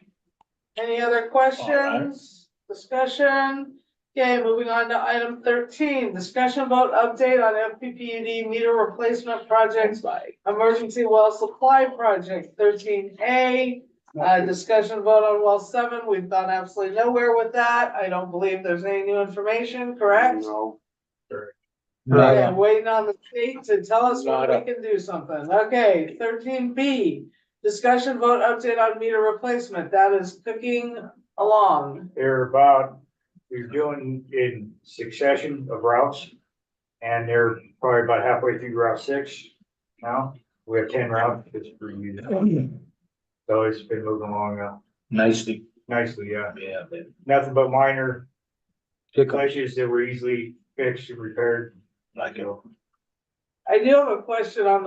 Any other questions, discussion? Okay, moving on to item 13, discussion vote update on FPPUD meter replacement projects, emergency well supply project. 13A, discussion vote on well 7. We've gone absolutely nowhere with that. I don't believe there's any new information, correct? No. Okay, waiting on the state to tell us when Nada. we can do something. Okay, 13B, discussion vote update on meter replacement. That is cooking along. We're doing in succession of routes. And they're probably about halfway through Route 6 now. We have 10 routes. It's pretty easy. So it's been moving along Nicely. nicely, yeah. Yeah, man. Nothing but minor Pick up glitches that were easily fixed and repaired. like it. I do have a question on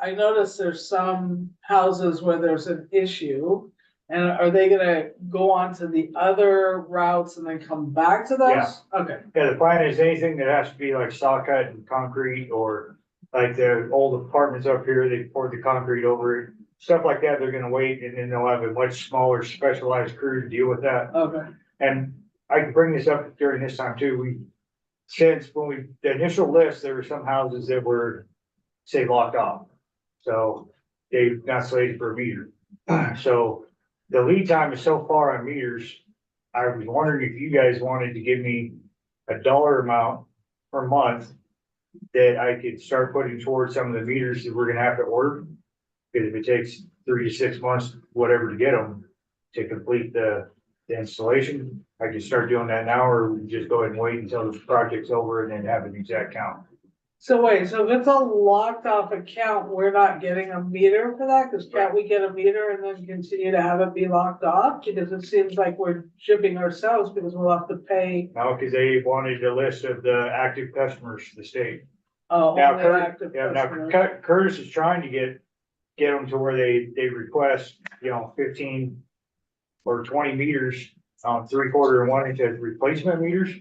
I noticed there's some houses where there's an issue. And are they gonna go on to the other routes and then come back to those? Yeah. Okay, Yeah, the plan is anything that has to be like saw cut and concrete, or like the old apartments up here, they poured the concrete over it. Stuff like that, they're gonna wait, and then they'll have a much smaller specialized crew to deal with that. okay. And I can bring this up during this time too. The initial list, there were some houses that were, say, locked off. So they got slated for a meter. So the lead time is so far on meters. I was wondering if you guys wanted to give me a dollar amount per month that I could start putting towards some of the meters that we're gonna have to order. Because if it takes 3 to 6 months, whatever, to get them to complete the installation, I can start doing that now, or we just go ahead and wait until the project's over and then have an exact count. So wait, so if it's a locked off account, we're not getting a meter for that? Cause can't we get a meter and then continue to have it be locked off? Because it seems like we're shipping ourselves because we'll have to pay, No, because they wanted a list of the active customers, the state. only Now, active Yeah, now customers. Curtis is trying to get them to where they request, 15 or 20 meters, 3/4 and 1 inch as replacement meters.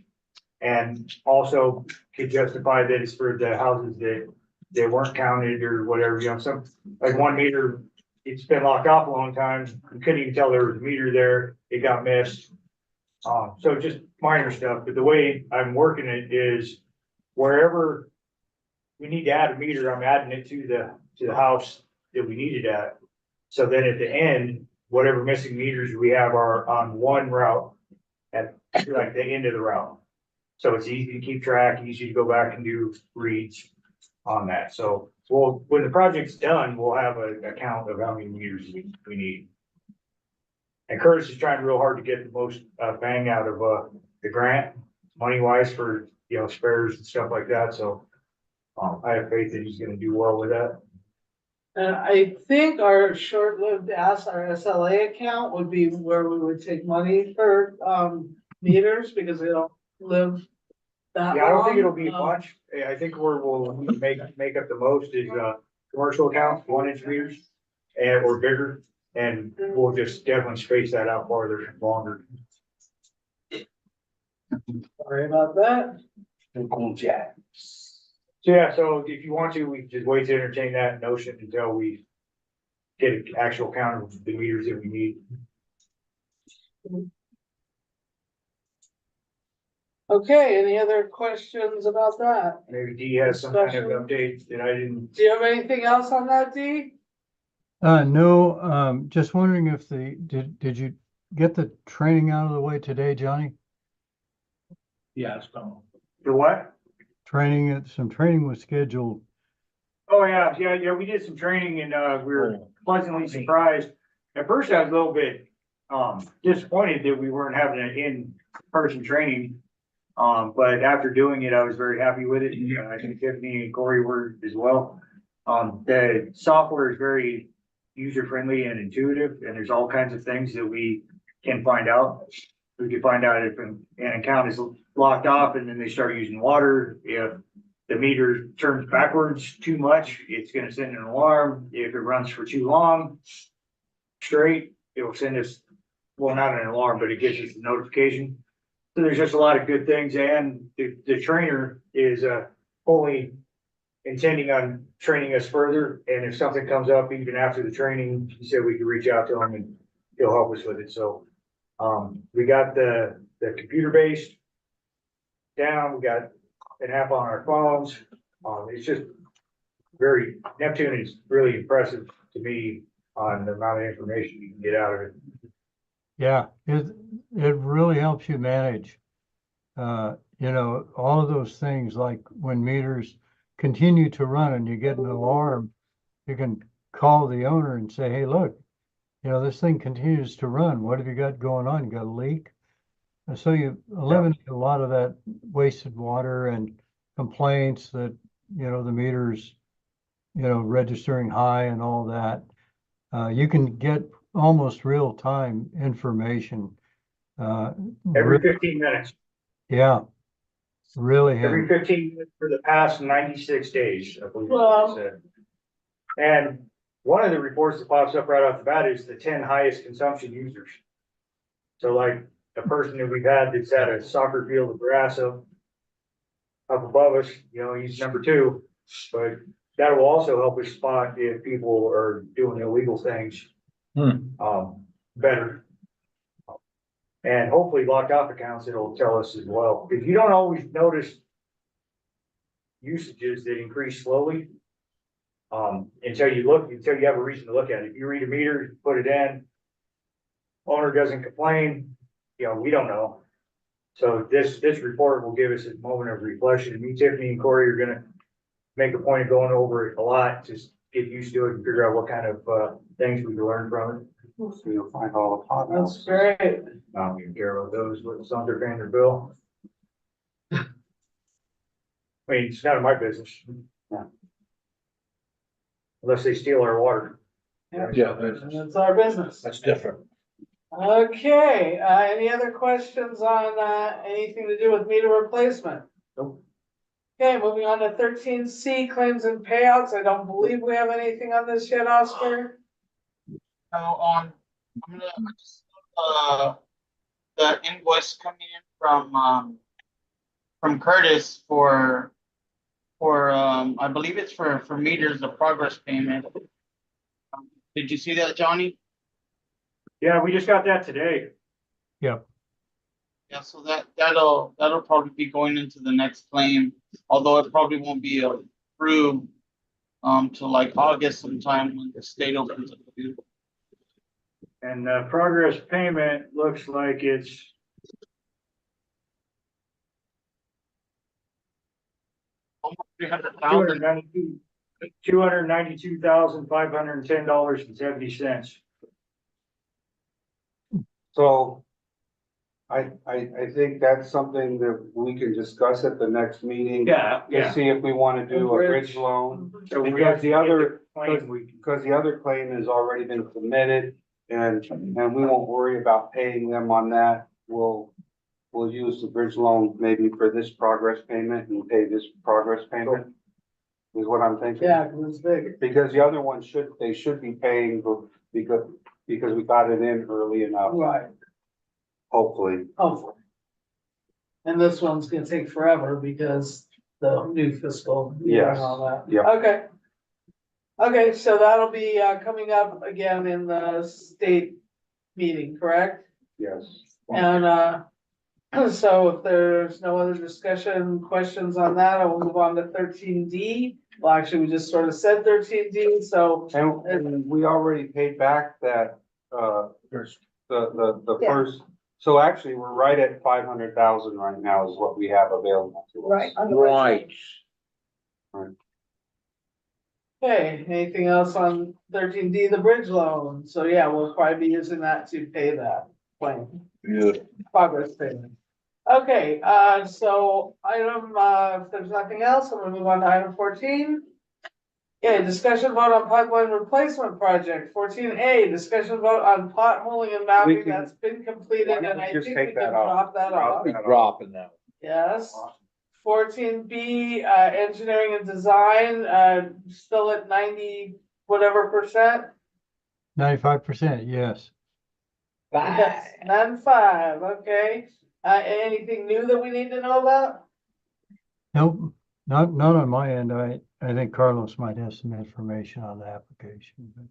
And also could justify that it's for the houses that weren't counted or whatever, some, like 1 meter, it's been locked off a long time. You couldn't even tell there was a meter there. It got missed. So just minor stuff, but the way I'm working it is wherever we need to add a meter, I'm adding it to the house that we need it at. So then at the end, whatever missing meters we have are on one route at like the end of the route. So it's easy to keep track, easy to go back and do reads on that. So when the project's done, we'll have a count of how many meters we need. And Curtis is trying real hard to get the most bang out of the grant, money wise for, spares and stuff like that. So I have faith that he's gonna do well with that. And I think our short-lived our SLA account would be where we would take money for, meters because they don't live that long. Yeah, I don't think it'll be much. I think where we'll make up the most is commercial accounts, 1 inch meters or bigger. And we'll just definitely space that out farther, longer. Sorry about that. So yeah, so if you want to, we can just wait to entertain that notion until we get an actual count of the meters that we need. Okay, any other questions about that? Maybe Dee has some kind of update that I didn't. Do you have anything else on that, Dee? No, just wondering if did you get the training out of the way today, Johnny? Yeah, so. The what? Some training was scheduled. Oh, yeah, we did some training and we were pleasantly surprised. At first, I was a little bit disappointed that we weren't having an in-person training. But after doing it, I was very happy with it. I think Tiffany and Corey were as well. The software is very user-friendly and intuitive, and there's all kinds of things that we can find out. We can find out if an account is locked off and then they start using water. If the meter turns backwards too much, it's gonna send an alarm. If it runs for too long straight, it will send us, well, not an alarm, but it gives us a notification. So there's just a lot of good things, and the trainer is fully intending on training us further. And if something comes up even after the training, he said we could reach out to him and he'll help us with it. So we got the computer based down, we got an app on our phones. It's just Neptune is really impressive to me on the amount of information you can get out of it. Yeah, it really helps you manage, all of those things, like when meters continue to run and you get an alarm, you can call the owner and say, hey, look, this thing continues to run. What have you got going on? You got a leak? And so you eliminate a lot of that wasted water and complaints that, the meters, registering high and all that. You can get almost real-time information. Every 15 minutes. Yeah, really. Every 15 minutes for the past 96 days, I believe Wow. they said. And one of the reports that pops up right off the bat is the 10 highest consumption users. So like a person that we've had that's at a soccer field of grass up above us, he's number 2. But that will also help us spot if people are doing illegal things better. And hopefully locked off accounts, it'll tell us as well. If you don't always notice usages that increase slowly, until you have a reason to look at it. If you read a meter, put it in, owner doesn't complain, we don't know. So this report will give us a moment of reflection. Me, Tiffany, and Corey are gonna make a point of going over it a lot, just get used to it and figure out what kind of things we can learn from it. So you'll find all the That's potholes. great. I don't even care about those, what's under Vanderbilt. I mean, it's none of my business. Yeah. Unless they steal our water. Yeah, And it's our business. that's different. Okay, any other questions on, anything to do with meter replacement? Nope. Okay, moving on to 13C, claims and payouts. I don't believe we have anything on this yet, Oscar. So I'm gonna, the invoice coming in from Curtis for, I believe it's for meters, the progress payment. Did you see that, Johnny? Yeah, we just got that today. Yeah, so that'll probably be going into the next claim, although it probably won't be approved till like August sometime when the state opens up. And progress payment looks like it's Almost 300,000. $292,510.70. So I think that's something that we can discuss at the next meeting. Yeah, To see if we wanna do a bridge loan. So we Because got the other, claim, we because the other claim has already been submitted and we won't worry about paying them on that. We'll use the bridge loan maybe for this progress payment and pay this progress payment. Is what I'm thinking. Yeah, 'cause it's big. Because the other one they should be paying because we got it in early enough, Right, hopefully. hopefully. And this one's gonna take forever because the new fiscal year and Yes, all that. yep. Okay. Okay, so that'll be, coming up again in the state meeting, correct? Yes. And, so if there's no other discussion, questions on that, I will move on to 13D. Well, actually, we just sort of said 13D, so, And we already paid back that, First. the Yeah. first, so actually, we're right at 500,000 right now is what we have available to us. Right. on the website. okay, anything else on 13D, the bridge loan? So yeah, we'll probably be using that to pay that claim, Good. progress payment. Okay, so item, if there's nothing else, I'm gonna move on to item 14. Okay, discussion vote on pipeline replacement project. 14A, discussion vote on potholing and mapping can- that's been completed, why don't and we I just think we take can that off? drop that off. Be dropping that. Yes. 14B, engineering and design, still at 90 whatever percent. 95%, yes. Yes, 95, okay. Anything new that we need to know about? Nope, not on my end. I think Carlos might have some information on the application.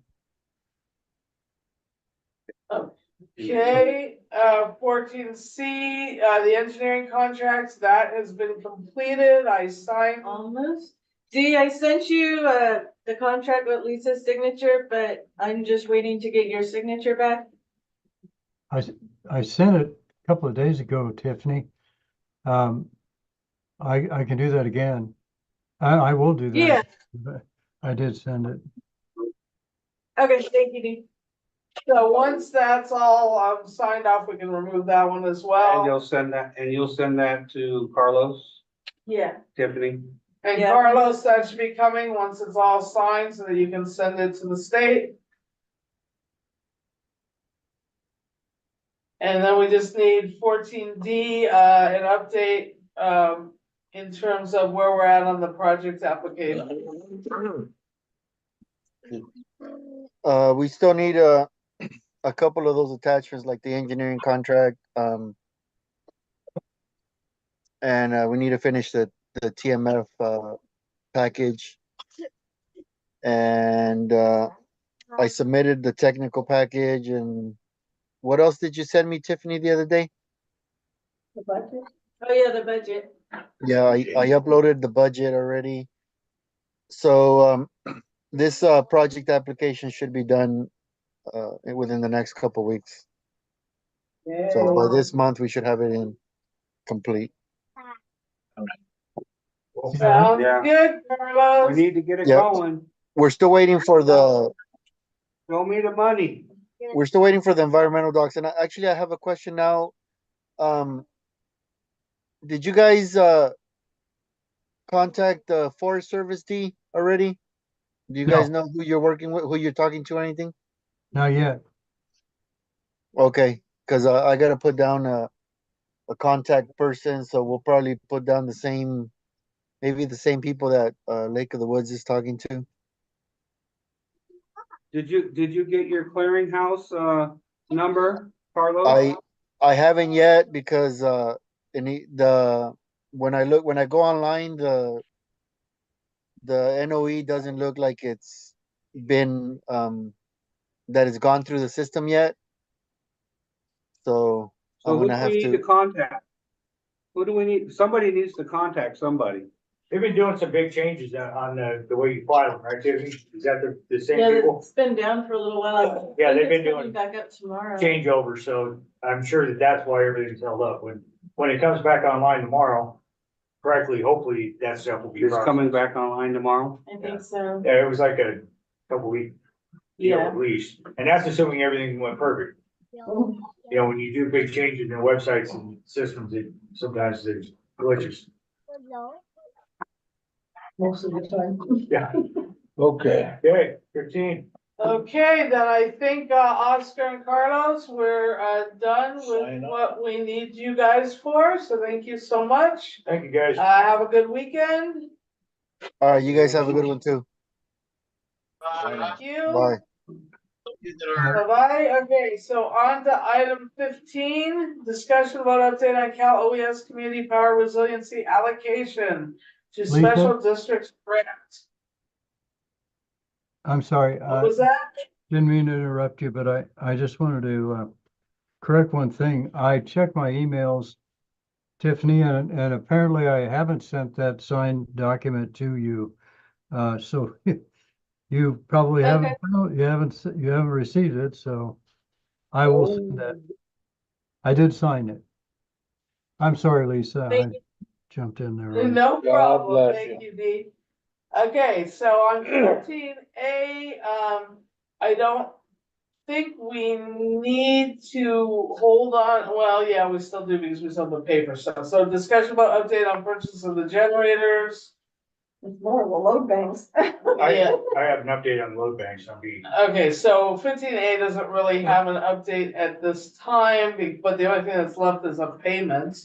Okay, 14C, the engineering contracts, that has been completed. I signed. Almost. See, I sent you, the contract with Lisa's signature, but I'm just waiting to get your signature back. I sent it a couple of days ago, Tiffany. I can do that again. I will do that. Yeah. But I did send it. Okay, thank you, Dee. So once that's all, signed off, we can remove that one as And well. you'll send that to Carlos, Yeah. Tiffany? And Yeah. Carlos, that should be coming once it's all signed so that you can send it to the state. And then we just need 14D, an update, in terms of where we're at on the project application. We still need a couple of those attachments, like the engineering contract, and we need to finish the TMF package. And I submitted the technical package. And what else did you send me, Tiffany, the other day? The budget. Oh, yeah, the budget. Yeah, I uploaded the budget already. So this project application should be done within the next couple weeks. So by this month, we should have it in complete. Sounds Yeah. good, We Carlos. need to get it Yep. going. We're still waiting for the Show me the money. environmental docs. And actually, I have a question now. Did you guys contact the Forest Service D already? Do you No. guys know who you're working with, who you're talking to or anything? Not yet. Okay, cause I gotta put down a contact person, so we'll probably put down the same, maybe the same people that, Lake of the Woods is talking to. Did you get your clearinghouse, number, Carlos? I haven't yet because, when I go online, the NOE doesn't look like it's been, that it's gone through the system yet. So So I'm who gonna do we have need to to, contact? Who do we need? Somebody needs to contact somebody. They've been doing some big changes on the way you file them, right, Tiffany? Is that the same Yeah, people? it's been down for a little while. Yeah, I think they've been it's coming doing back up tomorrow. changeover, so I'm sure that that's why everything's held up. When it comes back online tomorrow, correctly, hopefully that stuff will be It's processed. coming back online tomorrow. I think so. Yeah, it was like a couple weeks, Yeah. at least, and that's assuming everything went perfect. You know, when you do big changes in websites and systems, sometimes there's glitches. Most of the time. Yeah, Okay. okay, 15. Okay, then I think, Oscar and Carlos, we're, done Sign with up. what we need you guys for, so thank you so much. Thank you, guys. Have a good weekend. all right, you guys have a good one too. Thank you. Bye. Bye-bye. Okay, so on to item 15, discussion about update on Cal OES community power resiliency allocation to Lisa? special districts grants. I'm sorry. What was that? Didn't mean to interrupt you, but I just wanted to correct one thing. I checked my emails, Tiffany, and apparently I haven't sent that signed document to you. So you probably haven't, you haven't received it, so I will send that. I did sign it. I'm sorry, Lisa. I jumped in there. No God problem. bless Thank you, Dee. Okay, so on 15A, I don't think we need to hold on. Well, yeah, we still do because we still have the paper stuff. So discussion about update on purchase of the generators. It's more of the load banks. Yeah. I have an update on load banks on B. Okay, so 15A doesn't really have an update at this time, but the only thing that's left is a payment.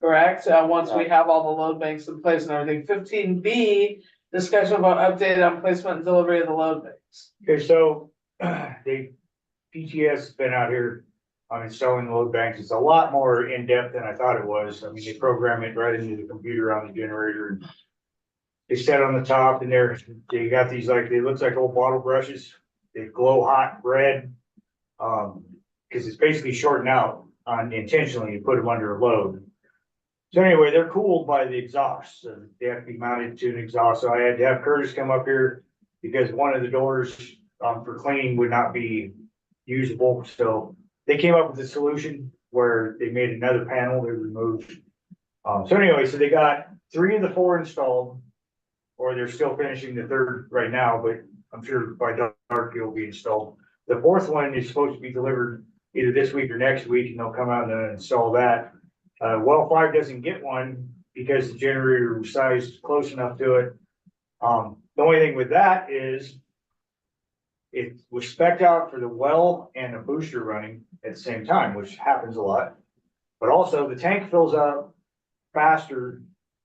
Correct, once we have all the load banks in place and everything. 15B, discussion about update on placement and delivery of the load banks. Okay, so PTS has been out here on installing the load banks. It's a lot more in-depth than I thought it was. I mean, they program it right into the computer on the generator. And they set on the top and they got these like, it looks like old bottle brushes. They glow hot red. Cause it's basically shorting out intentionally, you put them under a load. So anyway, they're cooled by the exhaust, so they have to be mounted to an exhaust. So I had to have Curtis come up here because one of the doors for cleaning would not be usable. So they came up with a solution where they made another panel they removed. So anyway, so they got 3 of the 4 installed, or they're still finishing the 3rd right now, but I'm sure by dark it'll be installed. The 4th one is supposed to be delivered either this week or next week, and they'll come out and install that. Well 5 doesn't get one because the generator was sized close enough to it. The only thing with that is it was spec'd out for the well and a booster running at the same time, which happens a lot. But also the tank fills up faster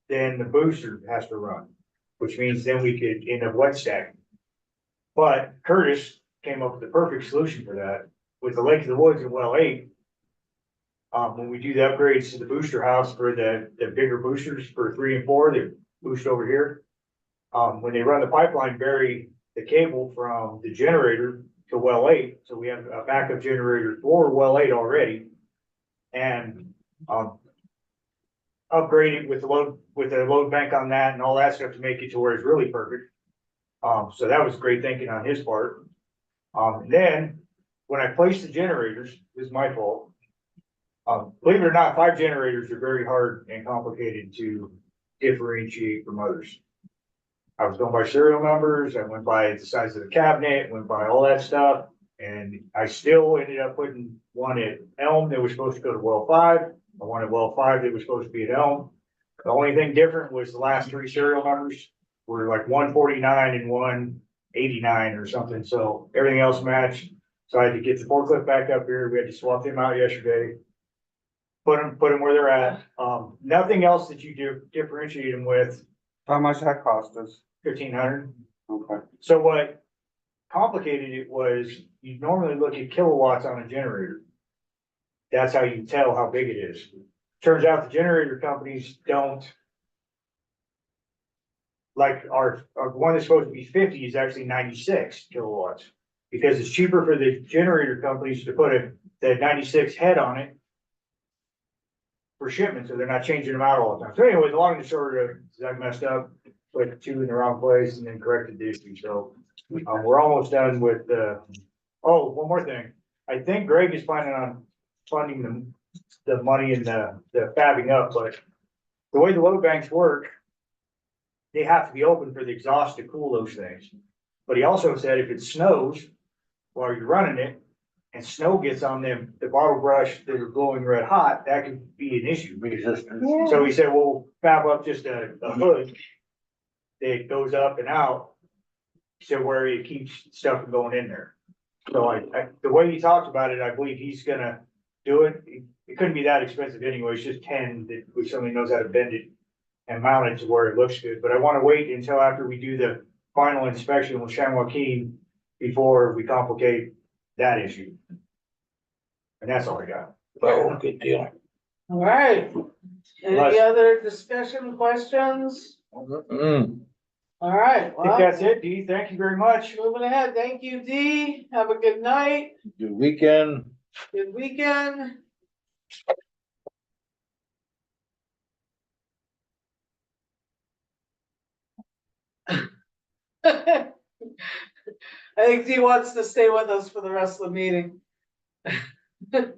than the booster has to run, which means then we could end up wet stacking. But Curtis came up with the perfect solution for that with the Lake of the Woods and well 8. When we do the upgrades to the booster house for the bigger boosters for 3 and 4, they boost over here. When they run the pipeline, bury the cable from the generator to well 8. So we have a backup generator for well 8 already. And upgrade it with a load bank on that and all that stuff to make it to where it's really perfect. So that was great thinking on his part. Then when I placed the generators, it was my fault. Believe it or not, 5 generators are very hard and complicated to differentiate from others. I was going by serial numbers, I went by the size of the cabinet, went by all that stuff, and I still ended up putting one at Elm that was supposed to go to well 5, and one at well 5 that was supposed to be at Elm. The only thing different was the last three serial numbers were like 149 and 189 or something, so everything else matched. So I had to get the forklift back up here, we had to swap them out yesterday. Put them where they're at, nothing else that you differentiate them with, How much that cost us? 1,500. Okay. So what complicated it was, you normally look at kilowatts on a generator. That's how you tell how big it is. Turns out the generator companies don't. Like our one that's supposed to be 50 is actually 96 kilowatts. Because it's cheaper for the generator companies to put the 96 head on it for shipment, so they're not changing them out all the time. So anyway, the long and short of it, is I messed up, put two in the wrong place and then corrected the issue, so. We're almost done with, oh, one more thing. I think Greg is planning on funding the money in the fabbing up, but the way the load banks work, they have to be open for the exhaust to cool those things. But he also said if it snows while you're running it and snow gets on them, the bottle brush that are glowing red hot, that could be an issue. Resistance. So he said, we'll fab up just a hood that goes up and out. So where it keeps stuff from going in there. So the way he talked about it, I believe he's gonna do it. It couldn't be that expensive anyway. It's just 10 that if somebody knows how to bend it and mount it to where it looks good. But I want to wait until after we do the final inspection with San Joaquin before we complicate that issue. And that's all I got. Oh, good deal. All right. Any other discussion, questions? All right, I think well, that's it, Dee. Thank you very much. moving ahead. Thank you, Dee. Have a good night, Good weekend. good weekend. I think Dee wants to stay with us for the rest of the meeting. Okay.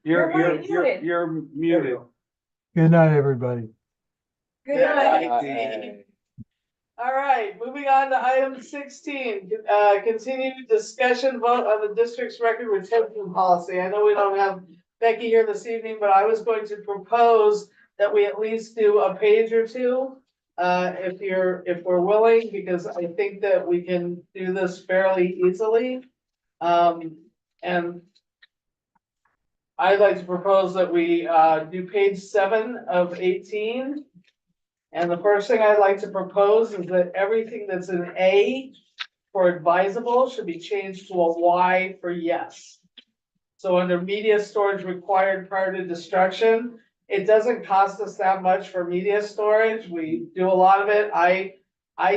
You're muted. Good night, everybody. Good night, Dee. All right, moving on to item 16, continued discussion vote on the district's record retention policy. I know we don't have Becky here this evening, but I was going to propose that we at least do a page or two. If we're willing, because I think that we can do this fairly easily. And I'd like to propose that we, do page 7 of 18. And the first thing I'd like to propose is that everything that's an A for advisable should be changed to a Y for yes. So under media storage required prior to destruction, it doesn't cost us that much for media storage. We do a lot of it. I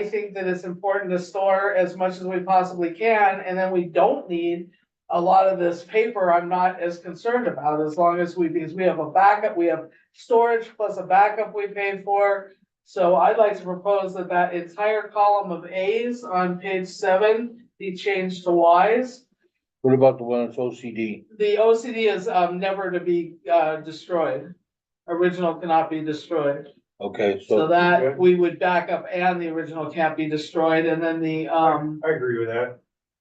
think that it's important to store as much as we possibly can, and then we don't need a lot of this paper. I'm not as concerned about, as long as because we have a backup, we have storage plus a backup we paid for. So I'd like to propose that that entire column of A's on page 7 be changed to Y's. What about the one that's OCD? The OCD is never to be destroyed. Original cannot be destroyed. Okay, So so that we would back up and the original can't be destroyed, and then the I agree with that.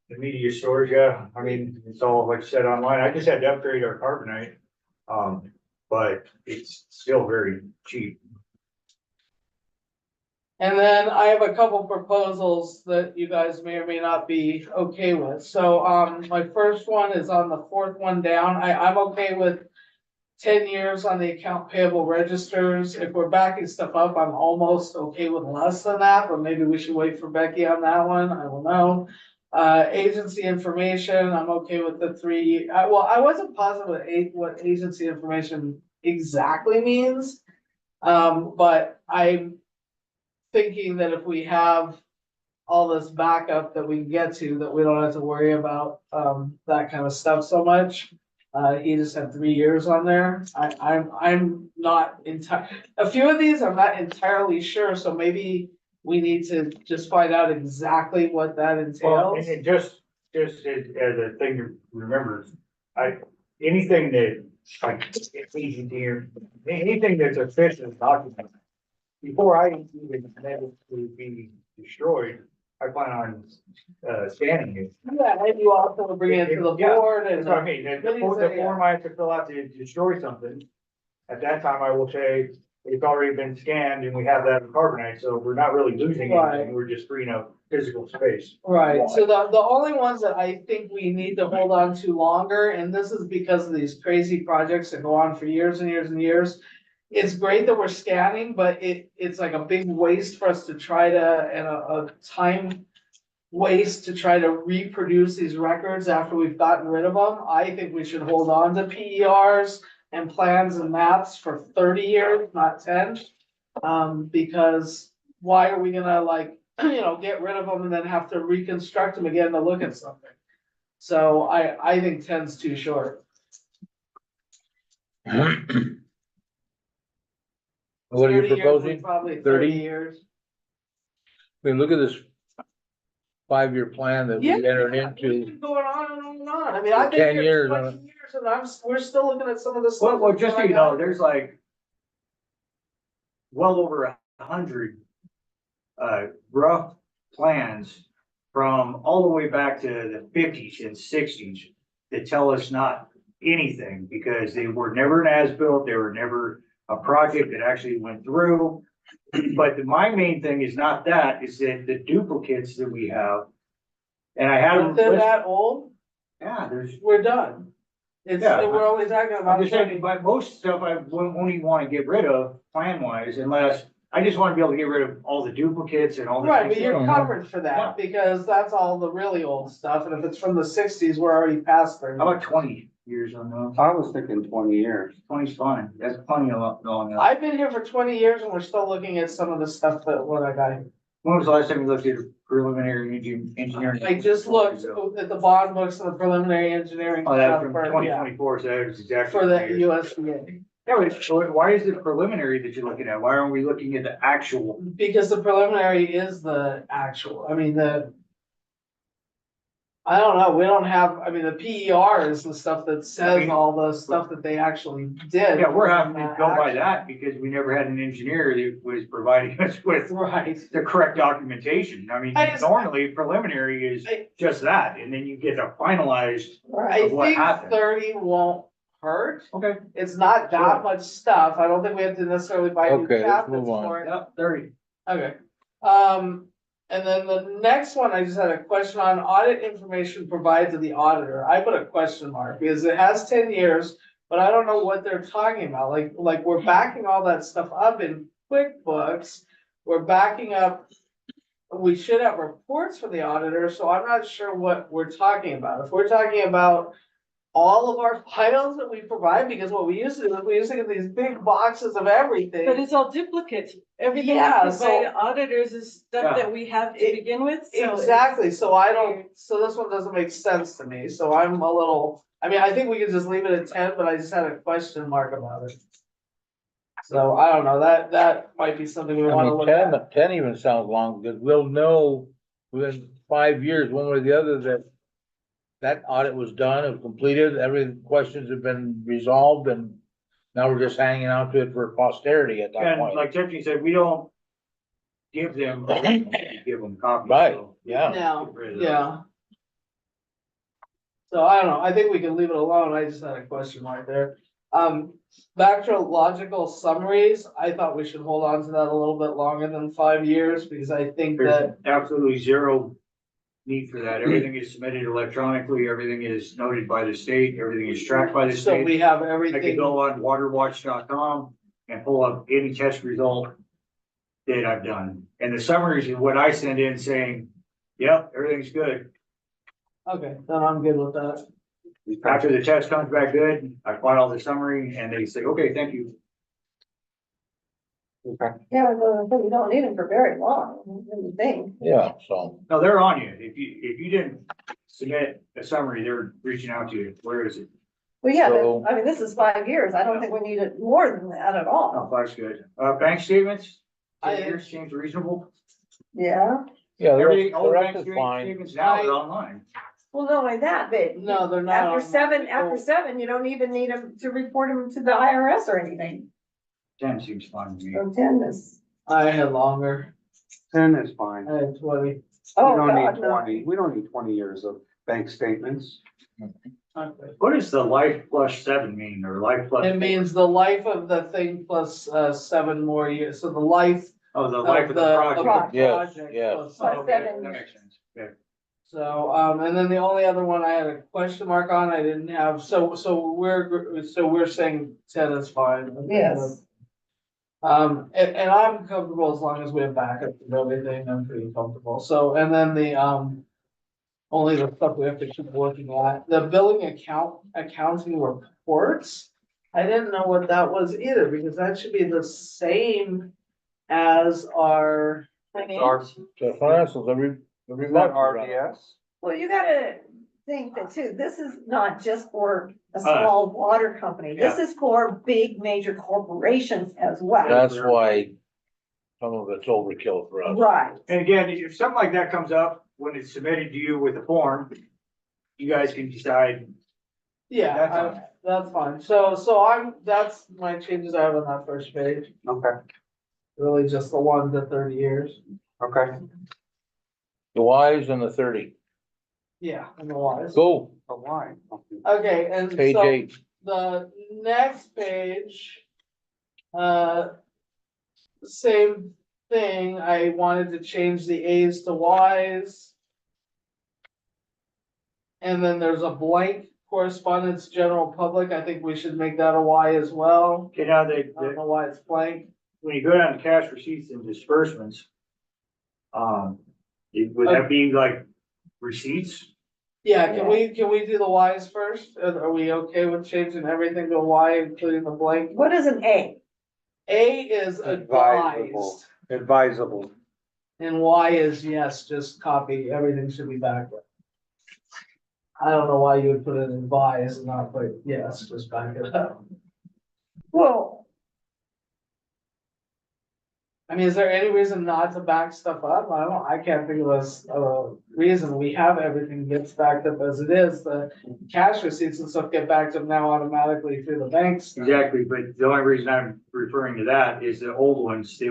The media storage, yeah, I mean, it's all like I said online. I just had to upgrade our carbonite. But it's still very cheap. And then I have a couple proposals that you guys may or may not be okay with. So, my first one is on the fourth one down. I'm okay with 10 years on the account payable registers. If we're backing stuff up, I'm almost okay with less than that, but maybe we should wait for Becky on that one. I don't know. Agency information, I'm okay with the 3. Well, I wasn't positive what agency information exactly means. But I'm thinking that if we have all this backup that we can get to, that we don't have to worry about that kind of stuff so much. He just had 3 years on there. I'm not a few of these I'm not entirely sure, so maybe we need to just find out exactly what that Well, entails. and just as a thing to remember, anything that, like, it's easy to hear, anything that's official document, before I even let it to be destroyed, I plan on scanning it. Yeah, and you also bring it to the Yeah, board and. That's what I mean, the form I have to fill out to destroy something, at that time, I will say, it's already been scanned and we have that in carbonite, so we're not really losing Right. anything, we're just freeing up physical space. Right, so the only ones that I think we need to hold on to longer, and this is because of these crazy projects that go on for years and years and years. It's great that we're scanning, but it's like a big waste for us to try to, and a time waste to try to reproduce these records after we've gotten rid of them. I think we should hold on to PERs and plans and maps for 30 years, not 10. Because why are we gonna like, get rid of them and then have to reconstruct them again to look at something? So I think 10's too short. What are 30 you years would proposing? Probably 30 30? years. I mean, look at this 5-year plan that we Yeah, entered it's into. been going on and on and on. I mean, I've For been 10 here years 20 on it. years and we're still looking at some of this Well, stuff. just so you know, there's like well over 100 rough plans from all the way back to the 50s and 60s that tell us not anything because they were never an as-built, they were never a project that actually went through. But my main thing is not that, is that the duplicates that we have. And I had them. If they're that old, Yeah, there's, we're done. It's, Yeah, we're only talking I'm about. just saying, but most stuff I won't even wanna get rid of plan wise unless, I just wanna be able to get rid of all the duplicates and all the. Right, but things you're that- covered for that because that's all the really old stuff. And if it's from the 60s, we're already past 30. How about 20 years on those? I was thinking 20 years. 20's fine, that's plenty of long enough. I've been here for 20 years and we're still looking at some of the stuff that what I got here. When was the last time you looked at preliminary engineering? I just looked at the bond books and the preliminary engineering Oh, that's stuff from for, twenty yeah, twenty-four, so that was exactly. for the 20 years. USDA. Yeah, but so why is it preliminary that you're looking at? Why aren't we looking at the actual? Because the preliminary is the actual, I mean, I don't know, we don't have, I mean, the PER is the stuff that says all the stuff that they actually did. Yeah, we're having to go by that because we never had an engineer that was providing us with Right. the correct documentation. I mean, I just- normally preliminary is just that, and then you get a finalized I of what think happened. 30 won't hurt. Okay. It's not Sure. that much stuff. I don't think we have to necessarily buy new Okay, let's cabinets move on. for it. Yep, 30. Okay, and then the next one, I just had a question on audit information provided to the auditor. I put a question mark because it has 10 years, but I don't know what they're talking about. Like we're backing all that stuff up in QuickBooks. We're backing up, we should have reports for the auditor, so I'm not sure what we're talking about. If we're talking about all of our files that we provide, because what we used to do is we used to get these big boxes of everything. But it's all duplicates. Everything we Yeah, provide so- to auditors is stuff Yeah. that we have to begin with. so it's- Exactly, so I don't, so this one doesn't make sense to me, so I'm a little, I mean, I think we could just leave it at 10, but I just had a question mark about it. So I don't know, that might be something we I wanna mean, look 10, at. 10 even sounds long, because we'll know within 5 years, one way or the other, that that audit was done, it was completed, every questions have been resolved, and now we're just hanging out to it for posterity at that And point. like Tiffany said, we don't give them, give them copies. Right, so- yeah. Now, yeah. So I don't know, I think we can leave it alone, I just had a question mark there. Bacteriological summaries, I thought we should hold on to that a little bit longer than 5 years, because I think that. There's absolutely zero need for that. Everything is submitted electronically, everything is noted by the state, everything is tracked by the So we state. have I could everything, go on waterwatch.com and pull up any test result that I've done. And the summaries is what I send in saying, yep, everything's good. okay, then I'm good with that. After the test comes back good, I file the summary and they say, okay, thank you. Yeah, but we don't need them for very long, what do you think? Yeah, so, No, they're on you. If you didn't submit a summary, they're reaching out to you. Where is it? Well, yeah, So- but, I mean, this is 5 years. I don't think we need it more than that at all. Oh, that's good. Bank statements? I- 10 years seems reasonable. Yeah, yeah, the Everything, rest, all the the rest bank is fine. statements now are online. well, not only that, but. No, they're not. After on- seven, you don't even need them to report them to the IRS or anything. 10 seems fine to me. So 10 is, I had longer, 10 is fine. I had 20. We oh, don't God, need no. 20, we don't need 20 years of bank statements. Okay. What does the life plus 7 mean, or life plus? It means the life of the thing plus 7 more years, so the life Oh, the life of the project. Yes, project yes. plus Plus 7. Okay, 7 that years. makes sense. Yeah. So, and then the only other one I had a question mark on, I didn't have, so we're saying 10 is fine. Yes. And I'm comfortable as long as we have backup and everything, I'm pretty comfortable, so, and then only the stuff we have to keep working on, the billing accounting reports. I didn't know what that was either, because that should be the same as our, Our, So financials, every is month. that RDS? Well, you gotta think that too, this is not just for a small water company. This is for big major corporations as well. That's why some of it's overkill for us. Right. And again, if something like that comes up, when it's submitted to you with a form, you guys can decide. yeah, That's fine. that's fine, that's my changes I have on that first page, Okay, really just the 1 to 30 years. okay. The Ys and the 30. Yeah, and the whys. Go, But why? Okay, and page so 8. the next page, same thing, I wanted to change the As to Ys. And then there's a blank correspondence general public, I think we should make that a Y as well. Okay, now I don't know why it's blank. when you go down to cash receipts and disbursements, would that be like receipts? Yeah, can we do the Ys first? Are we okay with changing everything to Y, including the blank? What is an A? A is Advisable. advised, Advisable. and Y is yes, just copy, everything should be backward. I don't know why you would put it in advised and not put yes, just back it up. Well, I mean, is there any reason not to back stuff up? I can't think of a reason. We have everything gets backed up as it is. The cash receipts and stuff get backed up now automatically through the banks. Exactly, but the only reason I'm referring to that is the old ones, they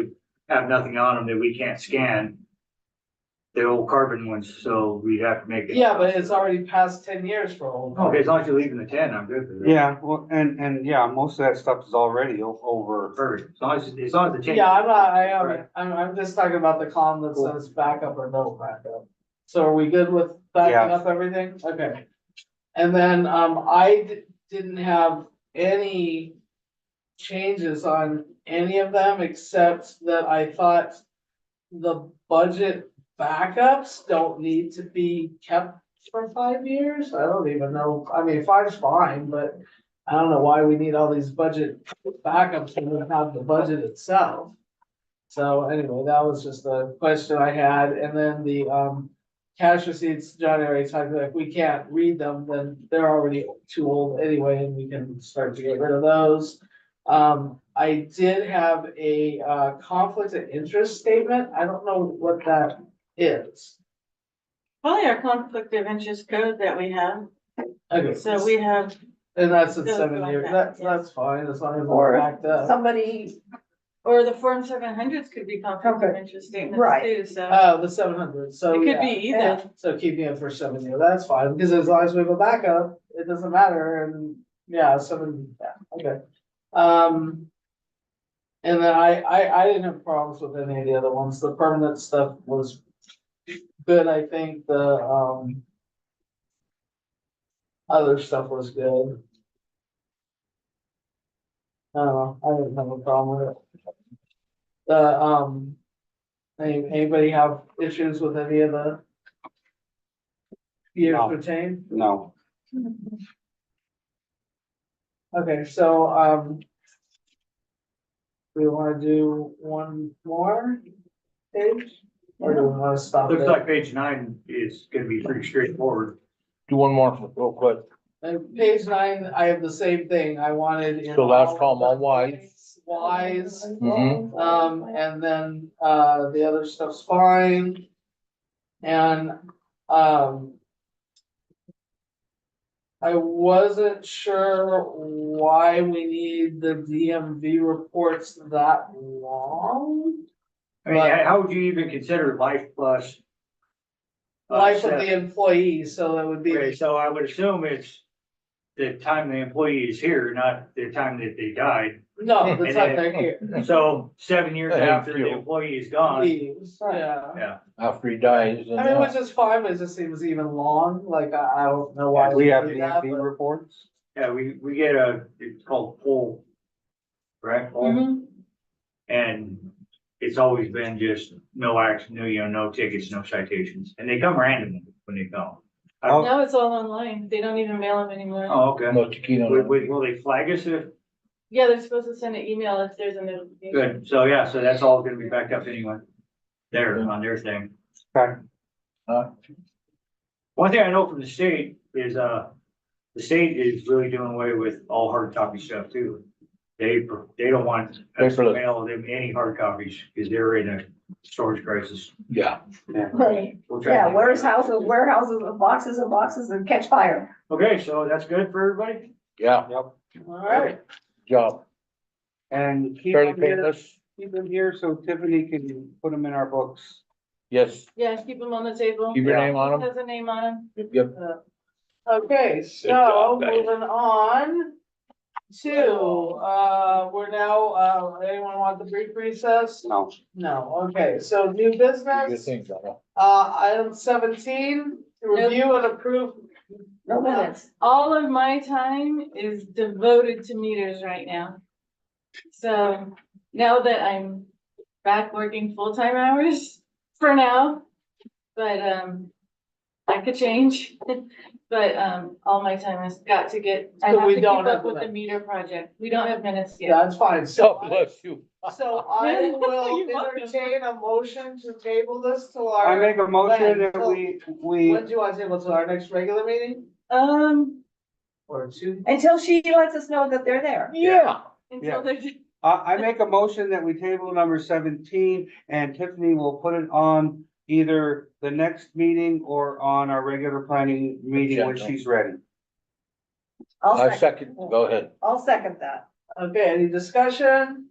have nothing on them that we can't scan. The old carbon ones, so we have to make it. Yeah, but it's already past 10 years for old. Okay, as long as you're leaving the 10, I'm good with it. Yeah, well, and yeah, most of that stuff is already over. Perfect, as long as the change. Yeah, I'm just talking about the column that says backup or no backup. So are we good with backing Yeah. up everything? Okay. And then, didn't have any changes on any of them, except that I thought the budget backups don't need to be kept for 5 years. I don't even know, I mean, 5's fine, but I don't know why we need all these budget backups when we have the budget itself. So anyway, that was just a question I had, and then the cash receipts, John already talked about, if we can't read them, then they're already too old anyway, and we can start to get rid of those. I did have a conflict of interest statement, I don't know what that is. Probably our conflict of interest code that we have, Okay, so we have, and that's at Goes 7 like years, that, that's fine, as long as Or it's backed up. somebody, or the Form 700s could be conflict of Okay. interest statements Right. too, so. The 700, so It could yeah. be either. So keeping it for 7 years, that's fine, because as long as we have a backup, it doesn't matter, and yeah, 7, yeah, okay. And then I didn't have problems with any of the other ones, the permanent stuff was good, I think, the other stuff was good. I don't know, I didn't have a problem with it. Anybody have issues with any of the years No. retained? No. Okay, so, we wanna do one more page? Or do we wanna stop Looks there? like page 9 is gonna be pretty straightforward. Do one more real quick. And page 9, I have the same thing, I wanted. in So last all column, all the Ys. Ys, Mhm. and then, the other stuff's fine. And, I wasn't sure why we need the DMV reports that long. I mean, how would you even consider life plus? Life of seven? the employee, so that would be. Okay, so I would assume it's the time the employee is here, not the time that they died. No, the And time then- they're here. So 7 years Thank after the you. employee is gone, Leaves, yeah. yeah. After he dies. and I mean, which yeah. is fine, but it just seems even long, like, I don't know why. We have do that, DMV but- reports. Yeah, we get it's called poll. Right? Poll. Mhm. And it's always been just no action, no tickets, no citations. And they come randomly when they come. Oh. Now it's all online. They don't even mail them anymore. Oh, okay. No chiquito. Will they flag us if? Yeah, they're supposed to send an email if there's a notification. Good. So yeah, so that's all gonna be backed up anyway. There on their thing. Okay. One thing I know from the state is, the state is really doing away with all hard copy stuff too. They don't want us to Paperless. mail them any hard copies because they're in a storage crisis. Yeah. Right. We'll try Yeah, to- warehouses of boxes and boxes and catch fire. Okay, so that's good for everybody? Yeah, Yep. All right, job. And keep Fairly them here, painless. keep them here so Tiffany can put them in our books. Yes, Yeah, keep them on the table. keep your name on them. Has a name on them. Yep. okay, so job, guys. moving on to, we're now, anyone want the brief recess? No. No, okay, so new Good business, thing, Donna. item 17, to review and approve. No minutes. All of my time is devoted to meters right now. So now that I'm back working full-time hours for now, but, that could change. But, all my time has got to get, I So have we to keep don't have up with the minutes. meter project. We don't have minutes yet. That's fine, so. God bless you. So I will You're welcome. entertain a motion to table this to I our, make a motion that when we, do you want to table to our next regular meeting? Or two? Until she lets us know that they're there. Yeah. Until there's, I make a motion that we table number 17 and Tiffany will put it on either the next meeting or on our regular planning meeting when she's ready. I second, go ahead. I'll second that. Okay, any discussion?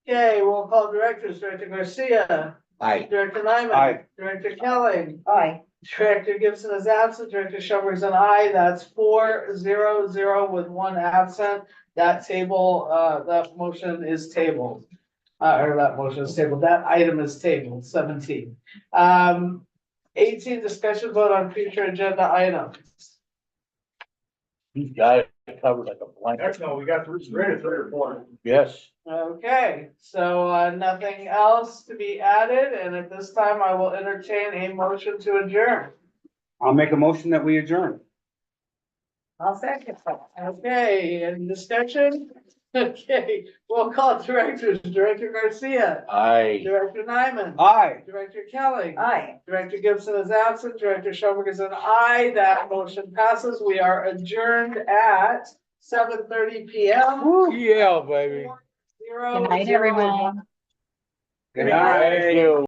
Okay, we'll call directors, Director Garcia, Aye. Director Nyman. Aye. Director Kelly, Aye. Director Gibson is absent, Director Schoenberg's an aye, that's 4-0-0 with one absent. That table, that motion is tabled. Or that motion is tabled, that item is tabled, 17. 18, discussion vote on future agenda items. He's got it covered like a blanket. No, we got three or four. Yes. Okay, so, nothing else to be added, and at this time I will entertain a motion to adjourn. I'll make a motion that we adjourn. I'll second that. Okay, any discussion? Okay, we'll call directors, Director Garcia, Aye. Director Nyman. Aye. Director Kelly. Aye. Director Gibson is absent, Director Schoenberg is an aye, that motion passes, we are adjourned at 7:30 PM. Yeah, baby. 0-0. Good night, everyone. Good night. Thank you.